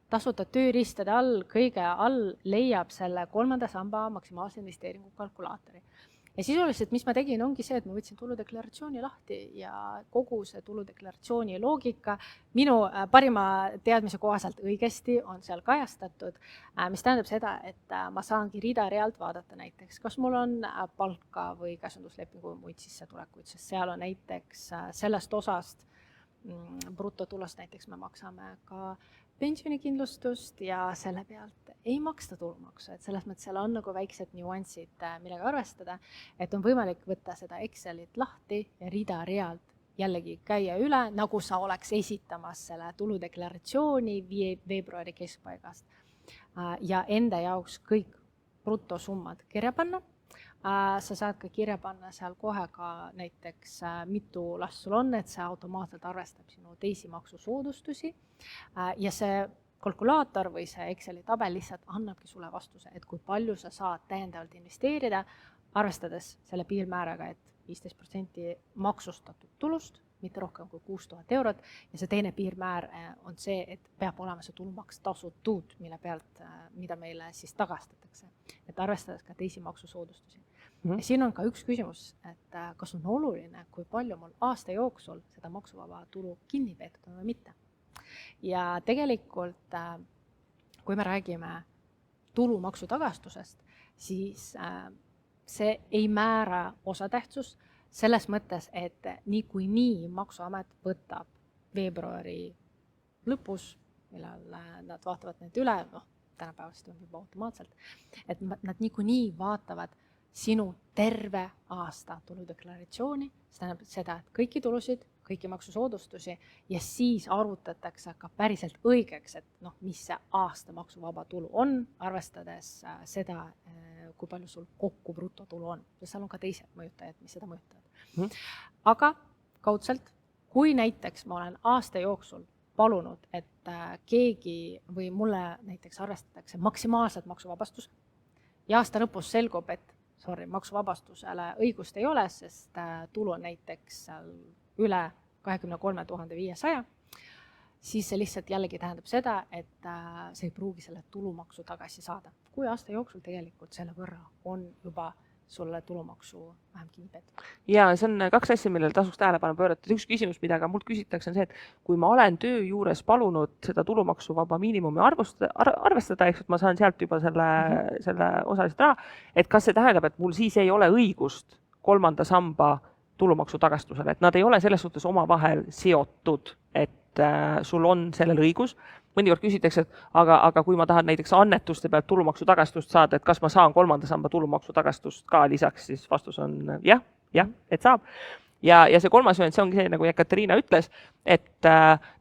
tasuta tööriistade all, kõige all leiab selle 3. samba maksimaalse investeeringu kalkulaatori. Ja sisuliselt, mis ma tegin, ongi see, et ma võtsin tuludeklaratsiooni lahti ja kogu see tuludeklaratsiooni loogika minu parima teadmise kohaselt õigesti on seal kajastatud, mis tähendab seda, et ma saangi rida-realt vaadata näiteks, kas mul on palka või käsunduslepingu muid sissetulekuid, sest seal on näiteks sellest osast brutotulust näiteks me maksame ka pensionikindlustust ja selle pealt ei maksta tulumaksu, et selles mõttes seal on nagu väiksed nüansid, millega arvestada, et on võimalik võtta seda Excelit lahti ja rida-realt jällegi käia üle, nagu sa oleks esitamas selle tuludeklaratsiooni veebruari keskpaigast ja enda jaoks kõik brutosummad kirja panna. Sa saad ka kirja panna seal kohe ka näiteks mitu last sul on, et see automaatselt arvestab sinu teisi maksusoodustusi ja see kalkulaator või see Exceli tabel lihtsalt annabki sulle vastuse, et kui palju sa saad täiendavalt investeerida, arvestades selle piirmääraga, et 15% maksustatud tulust, mitte rohkem kui 6000 eurot ja see teine piirmäär on see, et peab olema see tulumaks tasutud, mille pealt, mida meile siis tagastatakse, et arvestades ka teisi maksusoodustusi. Ja siin on ka üks küsimus, et kas on oluline, kui palju mul aasta jooksul seda maksuvaba tulu kinni peetud on või mitte. Ja tegelikult, kui me räägime tulumaksu tagastusest, siis see ei määra osatähtsust selles mõttes, et niikuinii Maksuamet võtab veebruari lõpus, millal nad vaatavad need üle, tänapäevast on juba automaatselt, et nad niikuinii vaatavad sinu terve aasta tuludeklaratsiooni, see tähendab seda, et kõiki tulusid, kõiki maksusoodustusi ja siis arvutatakse ka päriselt õigeks, et mis see aasta maksuvaba tulu on, arvestades seda, kui palju sul kokku brutotulu on. Ja seal on ka teised mõjutajad, mis seda mõjutavad. Aga kaudselt, kui näiteks ma olen aasta jooksul palunud, et keegi või mulle näiteks arvestatakse maksimaalselt maksuvabastus ja aasta lõpus selgub, et maksuvabastusele õigust ei ole, sest tulu on näiteks üle 23 500, siis see lihtsalt jällegi tähendab seda, et see ei pruugi selle tulumaksu tagasi saada. Kui aasta jooksul tegelikult selle võrra on juba sulle tulumaksu vähem kinni peetud. Ja see on kaks asja, millele tasuks tähelepanu pöörata. Üks küsimus, mida ka mult küsitakse, on see, et kui ma olen töö juures palunud seda tulumaksuvaba miinimumi arvestada, eks, et ma saan sealt juba selle osaliselt raha, et kas see tähendab, et mul siis ei ole õigust 3. samba tulumaksu tagastusele, et nad ei ole selles suhtes omavahel seotud, et sul on sellel õigus. Mõnikord küsitakse, et aga kui ma tahan näiteks annetuste pealt tulumaksu tagastust saada, et kas ma saan 3. samba tulumaksu tagastust ka lisaks, siis vastus on jah, et saab. Ja see kolmas ühend, see ongi see, nagu Jekateriina ütles, et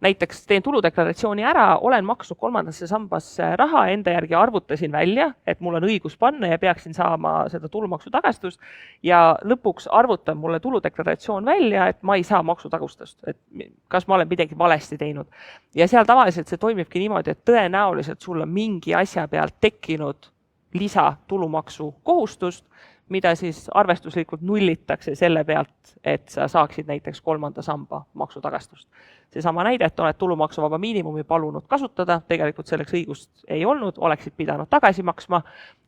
näiteks teen tuludeklaratsiooni ära, olen maksnud 3. sambasse raha, enda järgi arvutasin välja, et mul on õigus panna ja peaksin saama seda tulumaksu tagastust ja lõpuks arvutan mulle tuludeklaratsioon välja, et ma ei saa maksutagustust, et kas ma olen midagi valesti teinud. Ja seal tavaliselt see toimibki niimoodi, et tõenäoliselt sul on mingi asja pealt tekkinud lisatulumaksu kohustust, mida siis arvestuslikult nullitakse selle pealt, et sa saaksid näiteks 3. samba maksutagastust. Seesama näide, et oled tulumaksuvaba miinimumi palunud kasutada, tegelikult selleks õigust ei olnud, oleksid pidanud tagasi maksma,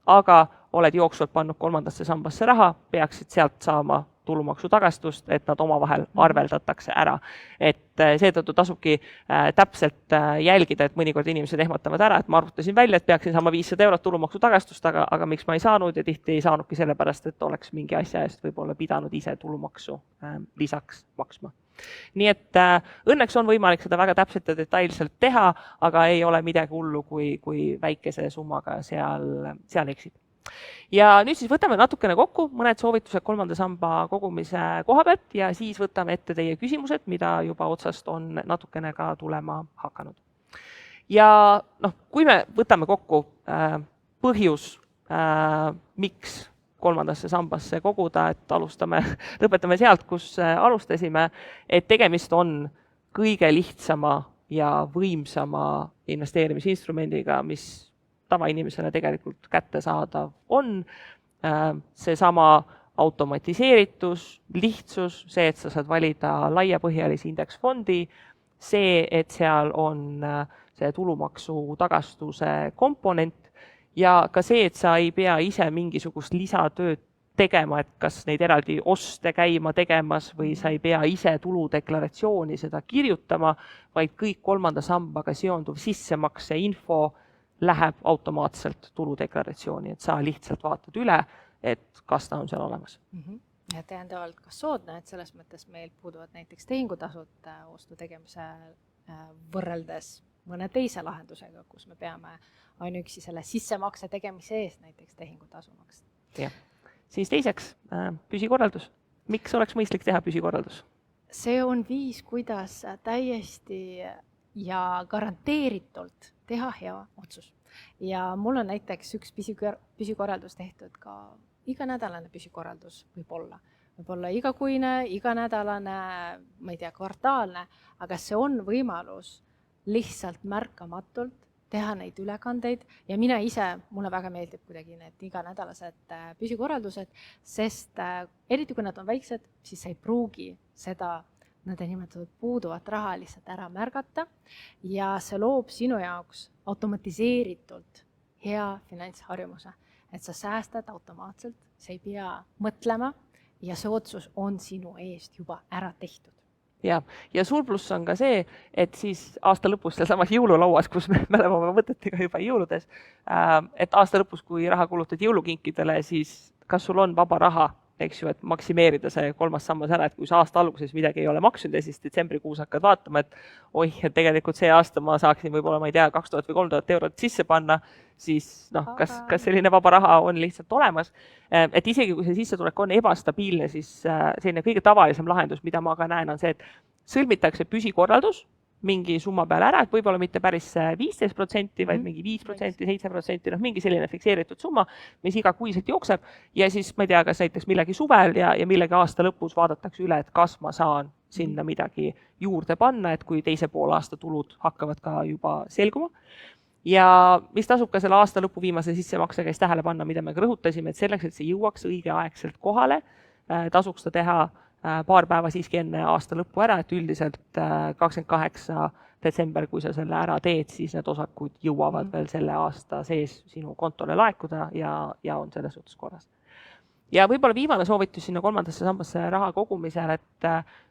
aga oled jooksvalt pannud 3. sambasse raha, peaksid sealt saama tulumaksu tagastust, et nad omavahel arveldatakse ära. Et seetõttu tasubki täpselt jälgida, et mõnikord inimesed ehmatavad ära, et ma arvutasin välja, et peaksin saama 500 eurot tulumaksu tagastust, aga miks ma ei saanud ja tihti ei saanudki sellepärast, et oleks mingi asja eest võib-olla pidanud ise tulumaksu lisaks maksma. Nii et õnneks on võimalik seda väga täpselt ja detailselt teha, aga ei ole midagi hullu, kui väikese summaga seal eksid. Ja nüüd siis võtame natukene kokku mõned soovitused 3. samba kogumise koha pealt ja siis võtame ette teie küsimused, mida juba otsast on natukene ka tulema hakanud. Ja kui me võtame kokku põhjus, miks 3. sambasse koguda, et lõpetame sealt, kus alustasime, et tegemist on kõige lihtsama ja võimsama investeerimisinstrumendiga, mis tavainimesele tegelikult kättesaadav on. Seesama automatiseeritus, lihtsus, see, et sa saad valida laiapõhjalise indeksfondi, see, et seal on see tulumaksu tagastuse komponent ja ka see, et sa ei pea ise mingisugust lisatööd tegema, et kas neid eraldi oste käima tegemas või sa ei pea ise tuludeklaratsiooni seda kirjutama, vaid kõik 3. sambaga seonduv sissemakse info läheb automaatselt tuludeklaratsiooni, et sa lihtsalt vaatad üle, et kas ta on seal olemas. Ja tähendavalt ka soodne, et selles mõttes meil puuduvad näiteks tehingutasud ostu tegemise võrreldes mõne teise lahendusega, kus me peame ainuüksi selle sissemakse tegemise eest näiteks tehingutasu maksta. Ja. Siis teiseks, püsikorraldus. Miks oleks mõistlik teha püsikorraldus? See on viis, kuidas täiesti ja garanteeritult teha hea otsus. Ja mul on näiteks üks püsikorraldus tehtud ka iganädalane püsikorraldus võib olla igakuine, iganädalane, ma ei tea, kvartaalne, aga see on võimalus lihtsalt märkamatult teha neid ülekandeid ja mina ise, mulle väga meeldib kuidagi need iganädalased püsikorraldused, sest eriti kui nad on väiksed, siis sa ei pruugi seda nõndanimetatud puuduvat raha lihtsalt ära märgata ja see loob sinu jaoks automatiseeritult hea finantsharjumuse, et sa säästad automaatselt, sa ei pea mõtlema ja see otsus on sinu eest juba ära tehtud. Ja suur pluss on ka see, et siis aasta lõpus seal samas jõululauas, kus me oleme oma mõtetega juba jõuludes, et aasta lõpus, kui raha kulutad jõulukinkidele, siis kas sul on vaba raha, eks ju, et maksimeerida see 3. sammas ära, et kui sa aasta alguses midagi ei ole maksnud ja siis detsembrikuus hakkad vaatama, et oih, et tegelikult see aasta ma saaksin võib-olla, ma ei tea, 2000 või 3000 eurot sisse panna, siis kas selline vaba raha on lihtsalt olemas. Et isegi kui see sissetulek on ebastabiilne, siis selline kõige tavalisem lahendus, mida ma ka näen, on see, et sõlmitakse püsikorraldus mingi summa peale ära, et võib-olla mitte päris 15%, vaid mingi 5%, 7%, mingi selline fikseeritud summa, mis igakuiselt jookseb ja siis ma ei tea, kas näiteks millegi suvel ja millegi aasta lõpus vaadatakse üle, et kas ma saan sinna midagi juurde panna, et kui teise poolaasta tulud hakkavad ka juba selguma. Ja mis tasub ka selle aasta lõpu viimase sissemakse käis tähele panna, mida me ka rõhutasime, et selleks, et see jõuaks õigeaegselt kohale, tasuks ta teha paar päeva siiski enne aasta lõppu ära, et üldiselt 28. detsember, kui sa selle ära teed, siis need osakud jõuavad veel selle aasta sees sinu kontole laekuda ja on selles suhtes korras. Ja võib-olla viimane soovitus sinna 3. sambasse raha kogumisel, et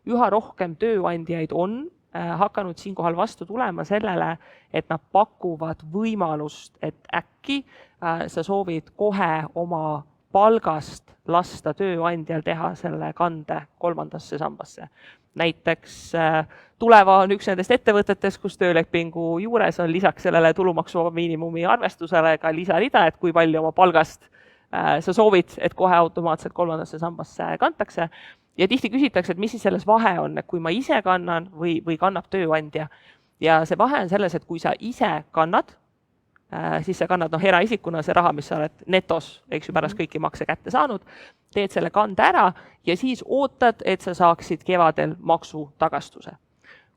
üha rohkem tööandjaid on hakanud siinkohal vastu tulema sellele, et nad pakuvad võimalust, et äkki sa soovid kohe oma palgast lasta tööandjal teha selle kande 3. sambasse. Näiteks Tuleva on üks nendest ettevõtetest, kus töölepingu juures on lisaks sellele tulumaksuvaba miinimumi arvestusele ka lisarida, et kui palju oma palgast sa soovid, et kohe automaatselt 3. sambasse kantakse. Ja tihti küsitakse, et mis siis selles vahe on, et kui ma ise kannan või kannab tööandja. Ja see vahe on selles, et kui sa ise kannad, siis sa kannad eraisikuna see raha, mis sa oled netos, eks ju, pärast kõiki makse kätte saanud, teed selle kande ära ja siis ootad, et sa saaksid kevadel maksutagastuse.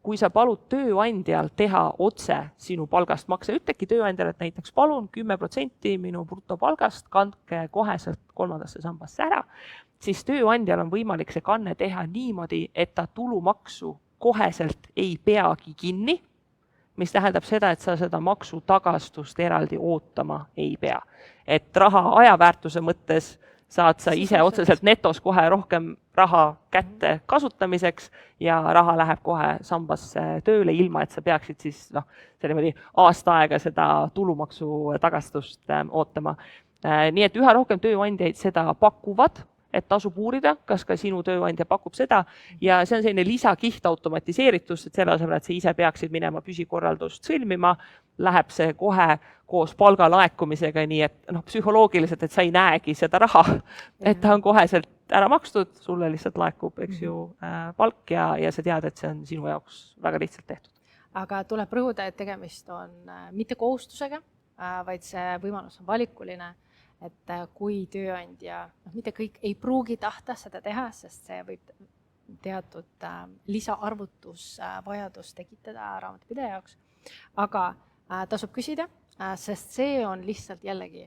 kui sa palud tööandjal teha otse sinu palgast makse, ütlegi tööandjale, et näiteks palun 10% minu brutopalgast kandke koheselt kolmandasse sambasse ära, siis tööandjal on võimalik see kanne teha niimoodi, et ta tulumaksu koheselt ei peagi kinni, mis tähendab seda, et sa seda maksutagastust eraldi ootama ei pea. Et raha ajaväärtuse mõttes saad sa ise otseselt netos kohe rohkem raha kätte kasutamiseks ja raha läheb kohe sambasse tööle, ilma et sa peaksid siis aasta aega seda tulumaksu tagastust ootama. Nii et üha rohkem tööandjaid seda pakuvad, et tasub uurida, kas ka sinu tööandja pakub seda ja see on selline lisakiht automatiseeritus, et selle asemel, et sa ise peaksid minema püsikorraldust sõlmima, läheb see kohe koos palgalaekumisega, nii et psühholoogiliselt, et sa ei näegi seda raha, et ta on koheselt ära makstud, sulle lihtsalt laekub, eks ju, palk ja sa tead, et see on sinu jaoks väga lihtsalt tehtud. Aga tuleb rõhuda, et tegemist on mitte kohustusega, vaid see võimalus on valikuline, et kui tööandja, mitte kõik ei pruugi tahta seda teha, sest see võib teatud lisaarvutusvajadus tekitada raamatupidaja jaoks, aga tasub küsida, sest see on lihtsalt jällegi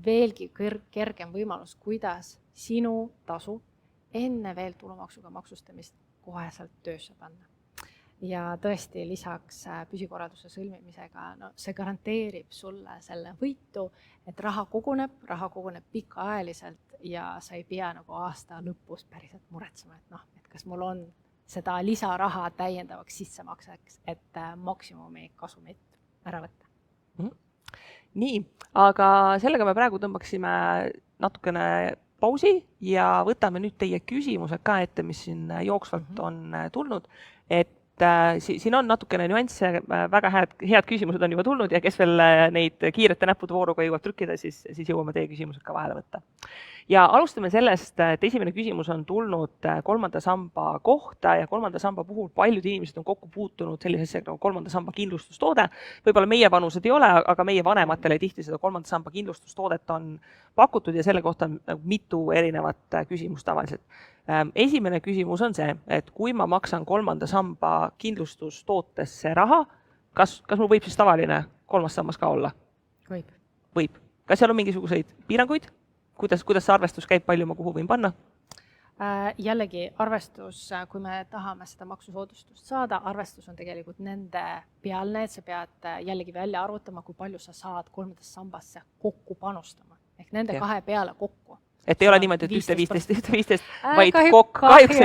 veelgi kergem võimalus, kuidas sinu tasu enne veel tulumaksuga maksustamist koheselt töösse panna. Ja tõesti lisaks püsikorralduse sõlmimisega, see garanteerib sulle selle võitu, et raha koguneb pikaajaliselt ja sa ei pea nagu aasta lõpus päriselt muretsema, et kas mul on seda lisaraha täiendavaks sissemakseks, et maksimumi kasumit ära võtta. Nii, aga sellega me praegu tõmbaksime natukene pausi ja võtame nüüd teie küsimused ka ette, mis siin jooksvalt on tulnud, et siin on natukene nüansse, väga head küsimused on juba tulnud ja kes veel neid kiirete näppude vooruga jõuab trükkida, siis jõuame teie küsimused ka vahele võtta. Ja alustame sellest, et esimene küsimus on tulnud kolmanda samba kohta ja kolmanda samba puhul paljud inimesed on kokku puutunud sellise asjaga nagu kolmanda samba kindlustustoode. Võib-olla meie vanused ei ole, aga meie vanematele tihti seda kolmanda samba kindlustustoodet on pakutud ja selle kohta on mitu erinevat küsimust tavaliselt. Esimene küsimus on see, et kui ma maksan kolmanda samba kindlustustootesse raha, kas mul võib siis tavaline kolmas sammas ka olla? Võib. Kas seal on mingisuguseid piiranguid? Kuidas see arvestus käib, palju ma kuhu võin panna? Jällegi arvestus, kui me tahame seda maksusoodustust saada, arvestus on tegelikult nende pealne, et sa pead jällegi välja arvutama, kui palju sa saad kolmandasse sambasse kokku panustama. Ehk nende kahe peale kokku. Et ei ole niimoodi, et 15, vaid kahjuks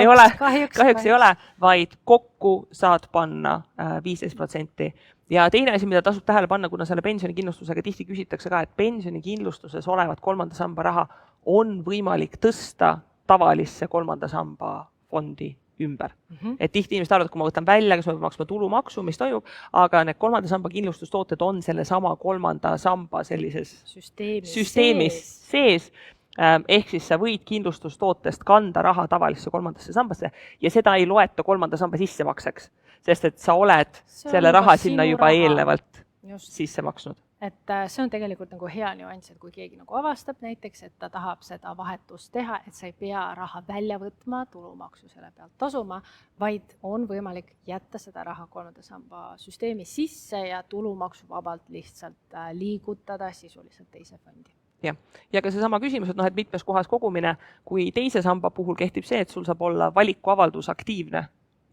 ei ole, vaid kokku saad panna 15%. Ja teine asi, mida tasub tähele panna, kuna selle pensionikindlustusega tihti küsitakse ka, et pensionikindlustuses olevat kolmanda samba raha on võimalik tõsta tavalisse kolmanda samba fondi ümber. Et tihti inimesed arvavad, kui ma võtan välja, kas ma pean maksma tulumaksu, mis toimub, aga need kolmanda samba kindlustustooted on selle sama kolmanda samba sellises süsteemis sees. Ehk siis sa võid kindlustustootest kanda raha tavalisse kolmandasse sambasse ja seda ei loeta kolmanda samba sissemakseks, sest et sa oled selle raha sinna juba eelnevalt sisse maksnud. Et see on tegelikult nagu hea nüanss, et kui keegi nagu avastab näiteks, et ta tahab seda vahetust teha, et sa ei pea raha välja võtma, tulumaksu selle pealt tasuma, vaid on võimalik jätta seda raha kolmanda samba süsteemi sisse ja tulumaksuvabalt lihtsalt liigutada sisuliselt teise fondi. Ja ka see sama küsimus, et mitmes kohas kogumine, kui teise samba puhul kehtib see, et sul saab olla valikuavaldus aktiivne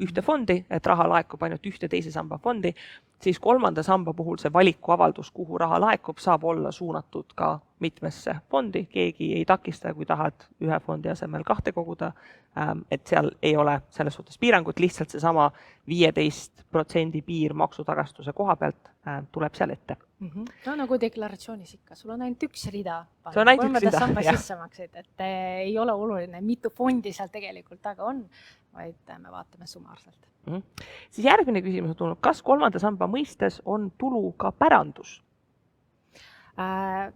ühte fondi, et raha laekub ainult ühte teise samba fondi, siis kolmanda samba puhul see valikuavaldus, kuhu raha laekub, saab olla suunatud ka mitmesse fondi. Keegi ei takista, kui tahad ühe fondi asemel kahte koguda, et seal ei ole selles suhtes piirangut, lihtsalt see sama 15% piir maksutagastuse koha pealt tuleb seal ette. No nagu deklaratsioonis ikka, sul on ainult üks rida. Kolmanda samba sissemakseid, et ei ole oluline, mitu fondi seal tegelikult taga on, vaid me vaatame summaarselt. Siis järgmine küsimus on tulnud, kas kolmanda samba mõistes on tulu ka pärandus?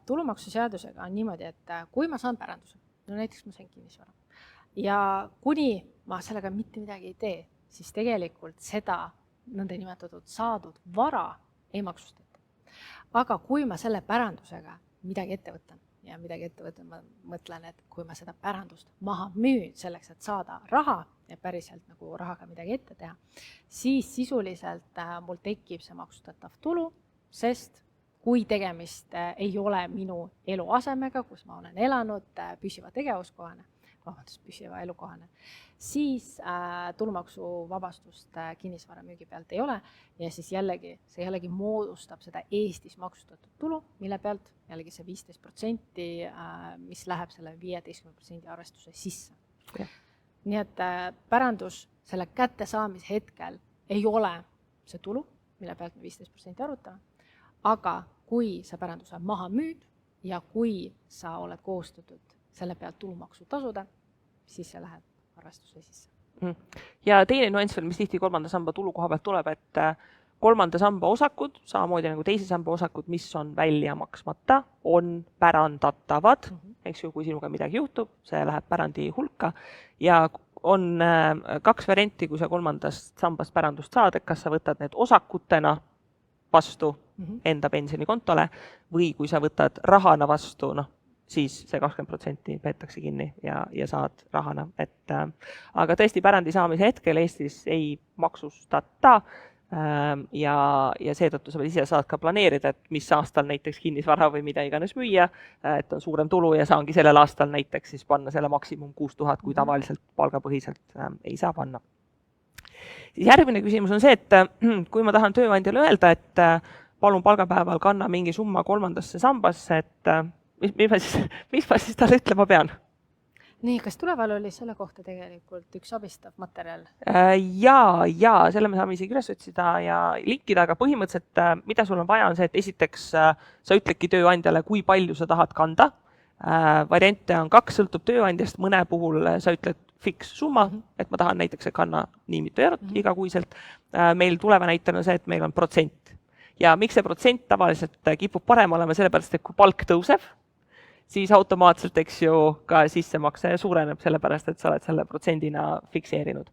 Tulumaksuseadusega on niimoodi, et kui ma saan päranduse, no näiteks ma sain kinnisvara, ja kuni ma sellega mitte midagi ei tee, siis tegelikult seda nõnda nimetatud saadud vara ei maksustata. Aga kui ma selle pärandusega midagi ette võtan, ja midagi ette võtan, ma mõtlen, et kui ma seda pärandust maha müün selleks, et saada raha ja päriselt nagu rahaga midagi ette teha, siis sisuliselt mul tekib see maksustatav tulu, sest kui tegemist ei ole minu eluasemega, kus ma olen elanud püsiva tegevuskohana, püsiva elukohana, siis tulumaksuvabastust kinnisvara müügi pealt ei ole ja siis see jällegi moodustab seda Eestis maksustatud tulu, mille pealt jällegi see 15%, mis läheb selle 15% arvestuse sisse. Ja. Nii et pärandus selle kättesaamise hetkel ei ole see tulu, mille pealt me 15% arvutame, aga kui sa päranduse maha müüd ja kui sa oled kohustatud selle pealt tulumaksu tasuda, siis see läheb arvestuse sisse. Ja teine nüanss veel, mis tihti kolmanda samba tulu koha pealt tuleb, et kolmanda samba osakud, samamoodi nagu teise samba osakud, mis on välja maksmata, on pärandatavad, eks ju, kui sinuga midagi juhtub, see läheb pärandi hulka ja on kaks varianti, kui sa kolmandast sambast pärandust saad, et kas sa võtad need osakutena vastu enda pensionikontole või kui sa võtad rahana vastu, siis see 20% peetakse kinni ja saad rahana. Aga tõesti pärandi saamise hetkel Eestis ei maksustata ja seetõttu sa ise saad ka planeerida, et mis aastal näiteks kinnisvara või mida iganes müüa, et on suurem tulu ja saangi sellel aastal näiteks siis panna selle maksimum 6000, kui tavaliselt palgapõhiselt ei saa panna. Siis järgmine küsimus on see, et kui ma tahan tööandjale öelda, et palun palgapäeval kanna mingi summa kolmandasse sambasse, et mis ma siis talle ütlema pean? Nii, kas tuleval oli selle kohta tegelikult üks abistav materjal? Ja selle me saame isegi üles otsida ja linkida, aga põhimõtteliselt mida sul on vaja on see, et esiteks sa ütledki tööandjale, kui palju sa tahad kanda. Variante on 2, sõltub tööandjast, mõne puhul sa ütled fix summa, et ma tahan näiteks kanna nii mitu eurot igakuiselt. Meil tuleva näitena see, et meil on protsent. Ja miks see protsent tavaliselt kipub parem olema, sellepärast, et kui palk tõuseb, siis automaatselt, eks ju, ka sissemakse suureneb sellepärast, et sa oled selle protsendina fikseerinud.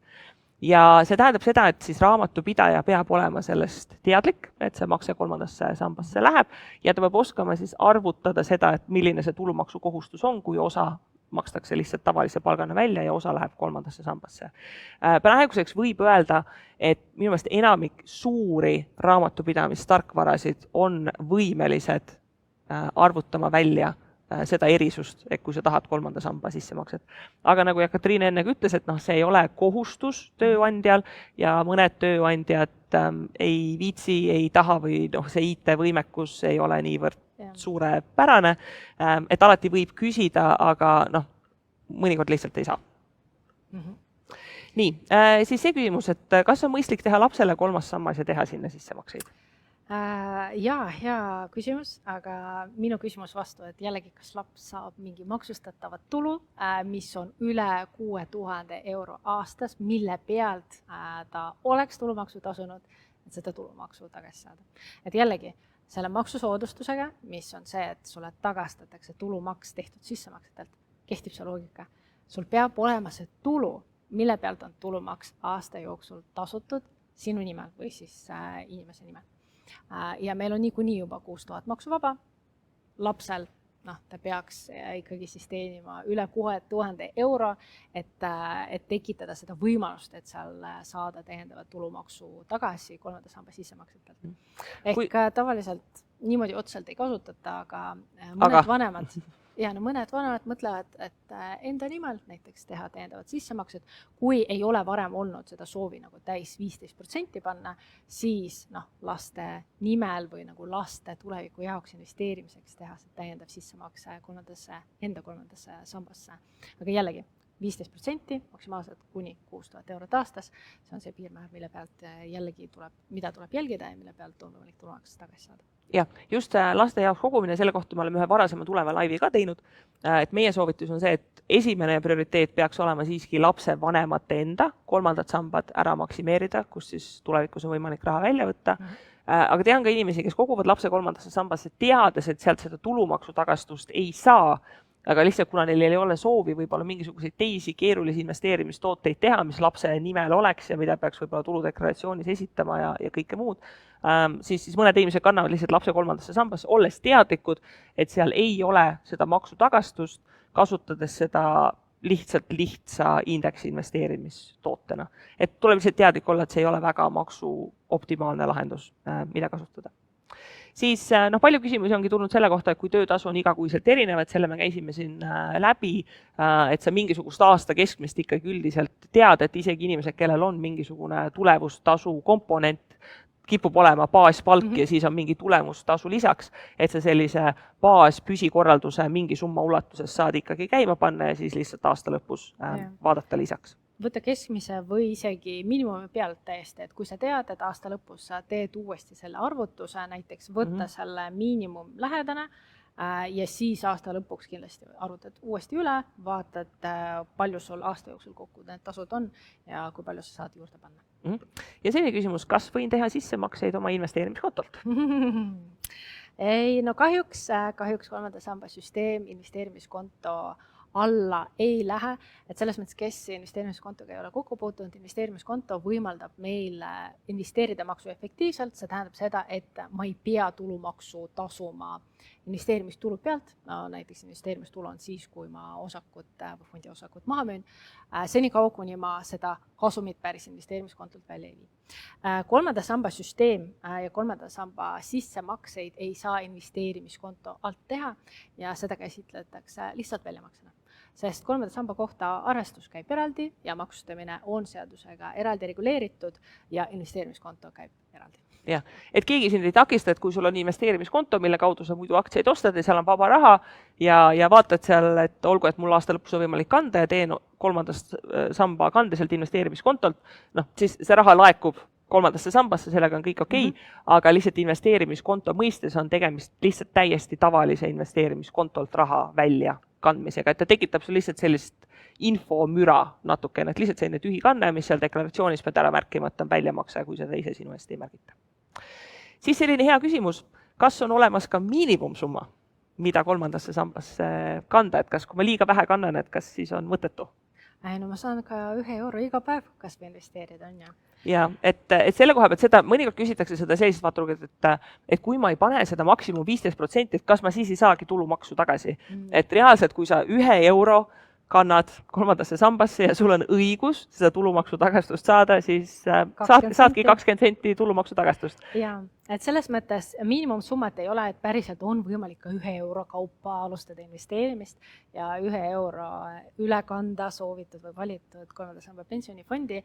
Ja see tähendab seda, et siis raamatupidaja peab olema sellest teadlik, et see makse kolmandasse sambasse läheb ja ta peab oskama siis arvutada seda, et milline see tulumaksukohustus on, kui osa makstakse lihtsalt tavalise palgana välja ja osa läheb kolmandasse sambasse. Praeguseks võib öelda, et minu meelest enamik suuri raamatupidamistarkvarasid on võimelised arvutama välja seda erisust, et kui sa tahad kolmanda samba sissemakset. Aga nagu Katriine enne ütles, et see ei ole kohustus tööandjal ja mõned tööandjad ei viitsi, ei taha või see IT-võimekus ei ole niivõrd suurepärane, et alati võib küsida, aga mõnikord lihtsalt ei saa. Nii, siis see küsimus, et kas on mõistlik teha lapsele kolmas sammas ja teha sinna sissemakseid? Hea küsimus, aga minu küsimus vastu, et jällegi, kas laps saab mingi maksustatavat tulu, mis on üle 6000 euro aastas, mille pealt ta oleks tulumaksu tasunud, et seda tulumaksu tagasi saada. Et jällegi, selle maksusoodustusega, mis on see, et sulle tagastatakse tulumaks tehtud sissemaksetelt, kehtib see loogika. Sul peab olema see tulu, mille pealt on tulumaks aasta jooksul tasutud sinu nimel või siis inimese nimel. Ja meil on niikuinii juba 6000 maksuvaba. Lapsel ta peaks ikkagi siis teenima üle 6000 euro, et tekitada seda võimalust, et seal saada täiendavat tulumaksu tagasi kolmanda samba sissemaksetelt. Ehk tavaliselt niimoodi otseselt ei kasutata, aga mõned vanemad mõtlevad, et enda nimel näiteks teha täiendavat sissemaksed. Kui ei ole varem olnud seda soovi nagu täis 15% panna, siis laste nimel või nagu laste tuleviku jaoks investeerimiseks teha see täiendav sissemakse enda kolmandasse sambasse. Aga jällegi, 15% maksimaalselt kuni 6000 eurot aastas. See on see piirmäär, mille pealt jällegi mida tuleb jälgida ja mille pealt on võimalik tulumaks tagasi saada. Ja, just laste jaoks kogumine, selle kohta me oleme ühe varasema tuleva laivi ka teinud, et meie soovitus on see, et esimene prioriteet peaks olema siiski lapse vanemate enda kolmandad sambad ära maksimeerida, kus siis tulevikus on võimalik raha välja võtta. Aga tean ka inimesi, kes koguvad lapse kolmandasse sambasse teades, et sealt seda tulumaksu tagastust ei saa aga lihtsalt kuna neil ei ole soovi võib-olla mingisuguseid teisi keerulisi investeerimistooteid teha, mis lapse nimel oleks ja mida peaks võib-olla tuludeklaratsioonis esitama ja kõike muud, siis mõned inimesed kannavad lihtsalt lapse kolmandasse sambasse, olles teadlikud, et seal ei ole seda maksutagastust, kasutades seda lihtsa indeksi investeerimistootena. Et tuleb lihtsalt teadlik olla, et see ei ole väga maksu optimaalne lahendus, mida kasutada. Siis palju küsimusi ongi tulnud selle kohta, et kui töötasu on igakuiselt erinev, et selle me käisime siin läbi, et sa mingisugust aasta keskmist ikkagi üldiselt tead, et isegi inimesed, kellel on mingisugune tulevustasu komponent, kipub olema baaspalk ja siis on mingi tulemustasu lisaks, et sa sellise baaspüsikorralduse mingi summa ulatuses saad ikkagi käima panna ja siis lihtsalt aasta lõpus vaadata lisaks. Võtta keskmise või isegi miinimumi pealt täiesti, et kui sa tead, et aasta lõpus sa teed uuesti selle arvutuse, näiteks võtta selle miinimum lähedane ja siis aasta lõpuks kindlasti arvutad uuesti üle, vaatad, palju sul aasta jooksul kokku need tasud on ja kui palju sa saad juurde panna. Ja selline küsimus, kas võin teha sissemakseid oma investeerimiskontolt? Ei, no kahjuks kolmanda samba süsteem investeerimiskonto alla ei lähe, et selles mõttes, kes investeerimiskontoga ei ole kokku puutunud, investeerimiskonto võimaldab meil investeerida maksu efektiivselt, see tähendab seda, et ma ei pea tulumaksu tasuma investeerimistulu pealt, näiteks investeerimistulu on siis, kui ma fondi osakut maha müün, senikaua, kuni ma seda kasumit päris investeerimiskontolt välja ei vii. Kolmanda samba süsteem ja kolmanda samba sissemakseid ei saa investeerimiskonto alt teha ja seda käsitletakse lihtsalt väljamaksena. Sest kolmanda samba kohta arvestus käib eraldi ja maksustamine on seadusega eraldi reguleeritud ja investeerimiskonto käib eraldi. Jah, et keegi sind ei takista, et kui sul on investeerimiskonto, mille kaudu sa muidu aktsiaid ostad ja seal on vaba raha ja vaatad seal, et olgu, et mul aasta lõpus on võimalik kanda ja teen kolmandast samba kande sealt investeerimiskontolt, siis see raha laekub kolmandasse sambasse, sellega on kõik okei, aga lihtsalt investeerimiskonto mõistes on tegemist lihtsalt täiesti tavalise investeerimiskontolt raha välja kandmisega, et ta tekitab sul lihtsalt sellist infomüra natukene, et lihtsalt selline tühi kanne, mis seal deklaratsioonis pead ära märkima, et on väljamakse, kui seda ise sinu eest ei märgita. Siis selline hea küsimus, kas on olemas ka miinimumsumma, mida kolmandasse sambasse kanda, et kas, kui ma liiga vähe kannan, et kas siis on mõttetu? No ma saan ka 1 euro iga päev, kas me investeerida on ja. Ja, et selle koha pealt seda, mõnikord küsitakse seda sellisest vaatrugelt, et kui ma ei pane seda maksimum 15%, et kas ma siis ei saagi tulumaksu tagasi. Et reaalselt, kui sa 1 euro kannad kolmandasse sambasse ja sul on õigus seda tulumaksu tagastust saada, siis saadki 20 senti tulumaksu tagastust. Ja, et selles mõttes miinimumsummat ei ole, et päriselt on võimalik ka 1 euro kaupa alustada investeerimist ja 1 euro üle kanda soovitud või valitud kolmanda samba pensionifondi.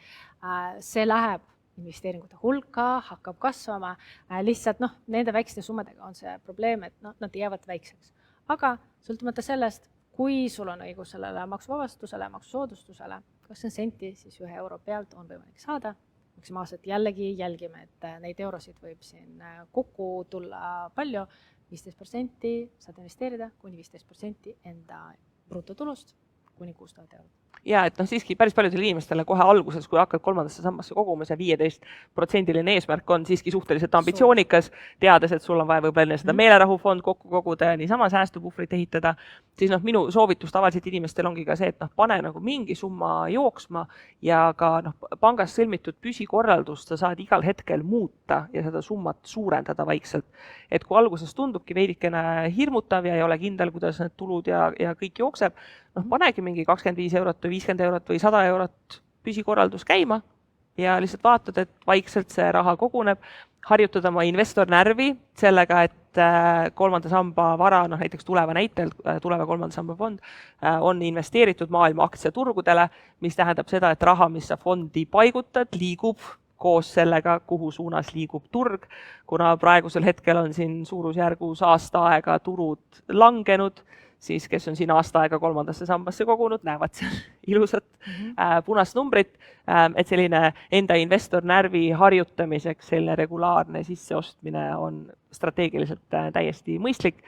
See läheb investeeringute hulka, hakkab kasvama. Lihtsalt nende väikeste summadega on see probleem, et nad jäävad väikseks. Aga sõltumata sellest, kui sul on õigus sellele maksuvabastusele, maksusoodustusele, 20 senti, siis 1 euro pealt on võimalik saada. Maksimaalselt jällegi jälgime, et neid eurosid võib siin kokku tulla palju. 15% saad investeerida, kuni 15% enda brutotulust, kuni 6000 eurot. Ja, et siiski päris paljudele inimestele kohe alguses, kui hakkad kolmandasse sambasse koguma, see 15% eesmärk on siiski suhteliselt ambitsioonikas, teades, et sul on vaja võib-olla enne seda meelerahufond kokku koguda ja niisama säästupuhvrit ehitada, siis minu soovitus tavaliselt inimestel ongi ka see, et pane mingi summa jooksma ja ka pangas sõlmitud püsikorraldust sa saad igal hetkel muuta ja seda summat suurendada vaikselt. Et kui alguses tundubki veidikene hirmutav ja ei ole kindel, kuidas need tulud ja kõik jookseb, panegi mingi 25 eurot või 50 eurot või 100 eurot püsikorraldus käima ja lihtsalt vaatad, et vaikselt see raha koguneb, harjutada oma investornärvi sellega, et kolmanda samba vara, näiteks Tuleva näitel, Tuleva kolmanda samba fond, on investeeritud maailma aktsiaturgudele, mis tähendab seda, et raha, mis sa fondi paigutad, liigub koos sellega, kuhu suunas liigub turg, kuna praegusel hetkel on siin suurusjärgus aasta aega turud langenud, siis kes on siin aasta aega kolmandasse sambasse kogunud, näevad seal ilusat punast numbrit, et selline enda investornärvi harjutamiseks selline regulaarne sisseostmine on strateegiliselt täiesti mõistlik.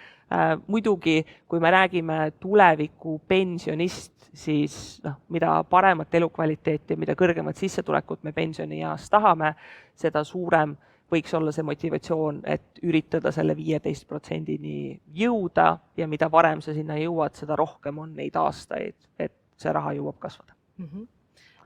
Muidugi, kui me räägime tuleviku pensionist, siis mida paremat elukvaliteeti ja mida kõrgemat sissetulekut me pensionieas tahame, seda suurem võiks olla see motivatsioon, et üritada selle 15%-ni jõuda ja mida varem sa sinna jõuad, seda rohkem on neid aastaid, et see raha jõuab kasvada.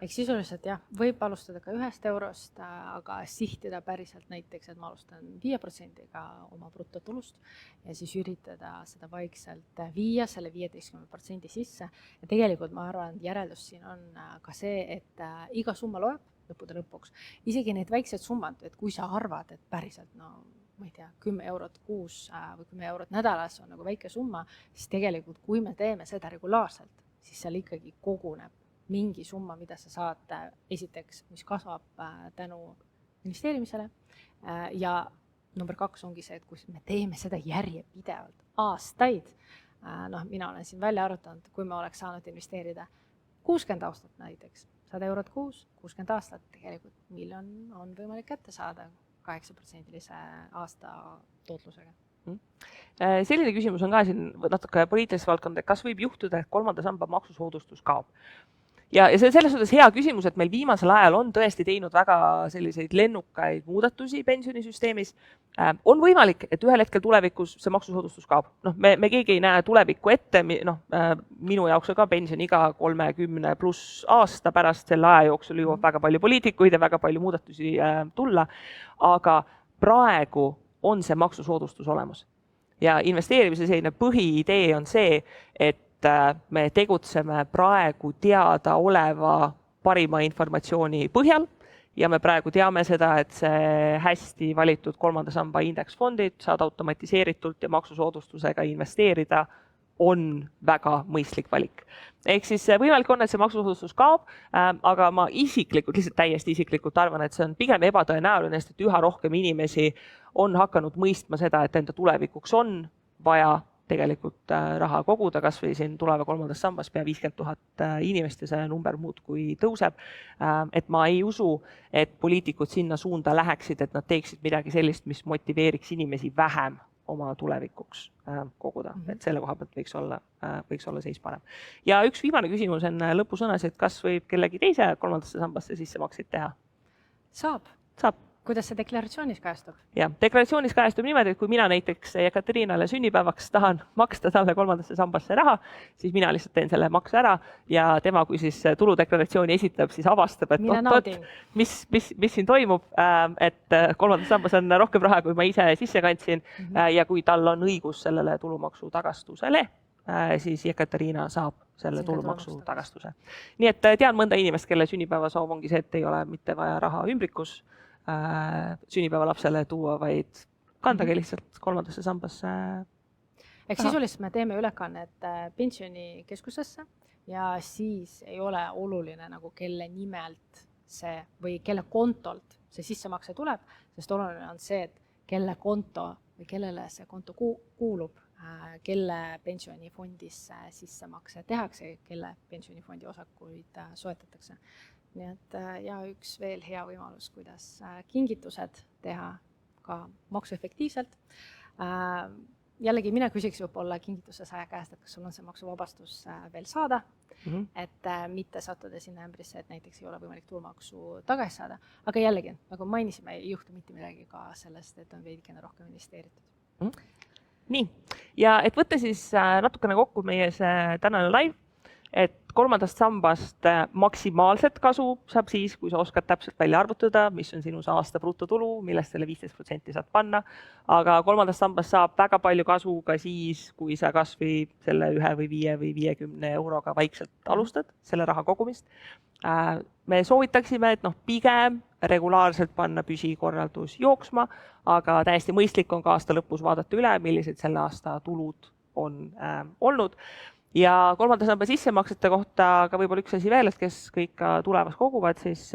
Ehk sisuliselt jah, võib alustada ka 1 eurost, aga sihtida päriselt näiteks, et ma alustan 5%-ga oma brutotulust ja siis üritada seda vaikselt viia selle 15% sisse. Ja tegelikult ma arvan, et järeldus siin on ka see, et iga summa loeb lõppude lõpuks. Isegi need väiksed summad, et kui sa arvad, et päriselt, no ma ei tea, 10 eurot kuus või 10 eurot nädalas on nagu väike summa, siis tegelikult kui me teeme seda regulaarselt, siis seal ikkagi koguneb mingi summa, mida sa saad esiteks, mis kasvab tänu investeerimisele. Ja number 2 ongi see, et kui me teeme seda järjepidevalt aastaid, mina olen siin välja arvutanud, kui me oleks saanud investeerida 60 aastat näiteks, 100 eurot kuus, 60 aastat, tegelikult miljon on võimalik kätte saada 8%-lise aasta tootlusega. Selline küsimus on ka siin natuke poliitilises valdkonda, et kas võib juhtuda, et 3. samba maksusoodustus kaob? Ja see selles suhtes hea küsimus, et meil viimasel ajal on tõesti teinud väga selliseid lennukaid muudatusi pensionisüsteemis. On võimalik, et ühel hetkel tulevikus see maksusoodustus kaob. Me keegi ei näe tulevikku ette, minu jaoks on ka pensioniga 30 pluss aasta pärast, selle aja jooksul jõuab väga palju poliitikuid ja väga palju muudatusi tulla, aga praegu on see maksusoodustus olemas. Ja investeerimise selline põhiidee on see, et me tegutseme praegu teadaoleva parima informatsiooni põhjal ja me praegu teame seda, et see hästi valitud 3. samba indeksfondid saad automatiseeritult ja maksusoodustusega investeerida on väga mõistlik valik. Ehk siis võimalik on, et see maksusoodustus kaob, aga ma isiklikult, lihtsalt täiesti isiklikult arvan, et see on pigem ebatõenäoline, sest et üha rohkem inimesi on hakanud mõistma seda, et enda tulevikuks on vaja tegelikult raha koguda, kas või siin tuleva 3. sambas pea 50 000 inimest ja see number muudkui tõuseb. Et ma ei usu, et poliitikud sinna suunda läheksid, et nad teeksid midagi sellist, mis motiveeriks inimesi vähem oma tulevikuks koguda. Et selle koha pealt võiks olla seis parem. Ja üks viimane küsimus on lõpusõnas, et kas võib kellegi teise 3. sambasse sissemakseid teha? Saab. Kuidas see deklaratsioonis kajastub? Ja, deklaratsioonis kajastub niimoodi, et kui mina näiteks Ekaterinale sünnipäevaks tahan maksta talle 3. sambasse raha, siis mina lihtsalt teen selle makse ära ja tema, kui siis tuludeklaratsiooni esitab, siis avastab, et mis siin toimub, et 3. sambas on rohkem raha, kui ma ise sisse kandsin ja kui tal on õigus sellele tulumaksu tagastusele, siis Ekaterina saab selle tulumaksu tagastuse. Nii et tean mõnda inimest, kelle sünnipäevasoov ongi see, et ei ole mitte vaja raha ümbrikus sünnipäeva lapsele tuua, vaid kandage lihtsalt 3. sambasse. Ehk sisuliselt me teeme ülekannet pensionikeskusesse ja siis ei ole oluline nagu kelle nimelt see või kelle kontolt see sissemakse tuleb, sest oluline on see, et kelle konto või kellele see konto kuulub, kelle pensionifondisse sissemakse tehakse, kelle pensionifondi osakuid soetatakse. Nii et ja üks veel hea võimalus, kuidas kingitused teha ka maksuefektiivselt. Jällegi mina küsiks võib-olla kingituse saaja käest, et kas sul on see maksuvabastus veel saada, et mitte sattuda sinna ämbrisse, et näiteks ei ole võimalik tulumaksu tagasi saada. Aga jällegi, nagu mainisime, ei juhtu mitte midagi ka sellest, et on veidikene rohkem investeeritud. Nii, ja et võtta siis natukene kokku meie see tänane live, et 3. sambast maksimaalset kasu saab siis, kui sa oskad täpselt välja arvutada, mis on sinu aasta brutotulu, millest selle 15% saad panna. Aga 3. sambast saab väga palju kasu ka siis, kui sa kas või selle 1 või 5 või 50 euroga vaikselt alustad selle raha kogumist. Me soovitaksime, et pigem regulaarselt panna püsikorraldus jooksma, aga täiesti mõistlik on ka aasta lõpus vaadata üle, millised selle aasta tulud on olnud. Ja 3. samba sissemaksete kohta ka võib-olla üks asi veel, et kes kõik tulevas koguvad, siis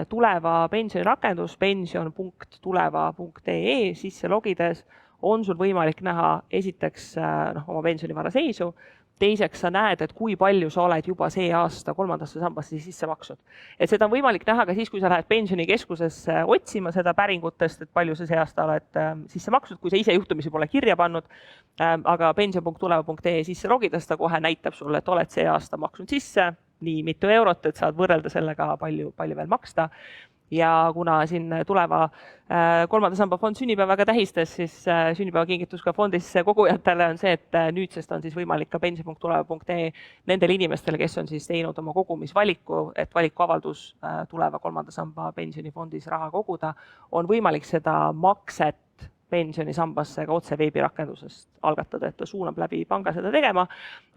tuleva pensionirakendus pension.tuleva.ee sisse logides on sul võimalik näha esiteks oma pensionivara seisu, teiseks sa näed, et kui palju sa oled juba see aasta 3. sambasse sisse maksnud. Et seda on võimalik näha ka siis, kui sa lähed pensionikeskusesse otsima seda päringutest, et palju sa see aasta oled sisse maksnud, kui sa ise juhtumisi pole kirja pannud, aga pension.tuleva.ee sisse logides ta kohe näitab sulle, et oled see aasta maksnud sisse nii mitu eurot, et saad võrrelda sellega palju veel maksta. ja kuna siin tuleva kolmanda samba fond sünnipäevaga tähistas, siis sünnipäevakingitus ka fondis kogujatele on see, et nüüdsest on siis võimalik ka pension.tuleva.ee nendel inimestel, kes on siis teinud oma kogumisvaliku, et valikuavaldus tuleva kolmanda samba pensionifondis raha koguda, on võimalik seda makset pensionisambasse ka otse veebirakendusest algatada, et ta suunab läbi panga seda tegema,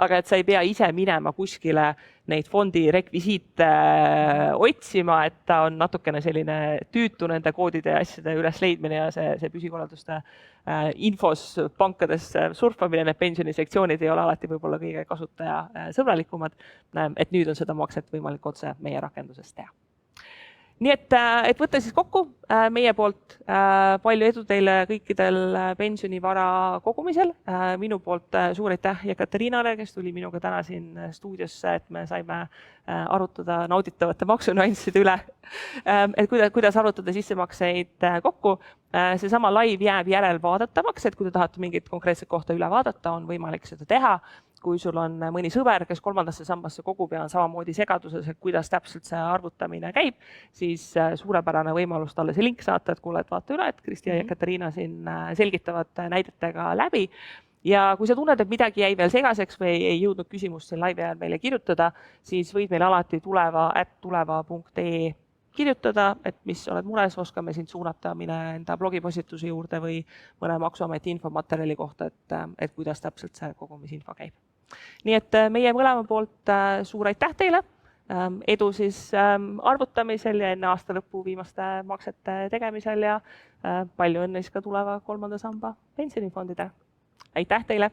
aga et sa ei pea ise minema kuskile neid fondi rekvisiite otsima, et ta on natukene selline tüütu nende koodide ja asjade üles leidmine ja see püsikorralduste infos pankades surfamine, need pensionisektsioonid ei ole alati võib-olla kõige kasutajasõbralikumad, et nüüd on seda makset võimalik otse meie rakendusest teha. Nii et võtta siis kokku meie poolt palju edu teile kõikidel pensionivara kogumisel. Minu poolt suur aitäh Jekateriinale, kes tuli minuga täna siin stuudiosse, et me saime arutada nauditavate maksunüansside üle, et kuidas arvutada sissemakseid kokku. Seesama live jääb järelvaadatavaks, et kui te tahate mingit konkreetset kohta üle vaadata, on võimalik seda teha. Kui sul on mõni sõber, kes kolmandasse sambasse kogub ja on samamoodi segaduses, et kuidas täpselt see arvutamine käib, siis suurepärane võimalus talle see link saata, et kuule, et vaata üle, et Kristi ja Jekateriina siin selgitavad näidetega läbi. Ja kui sa tunned, et midagi jäi veel segaseks või ei jõudnud küsimust siin live ajal meile kirjutada, siis võid meil alati tuleva.ee kirjutada, et mis oled mures, oskame sind suunata, mine enda blogipostituse juurde või mõne maksuameti infomaterjali kohta, et kuidas täpselt see kogumisinfo käib. Nii et meie mõlema poolt suur aitäh teile, edu siis arvutamisel ja enne aasta lõppu viimaste maksete tegemisel ja palju õnne ka tuleva kolmanda samba pensionifondidele. Aitäh teile!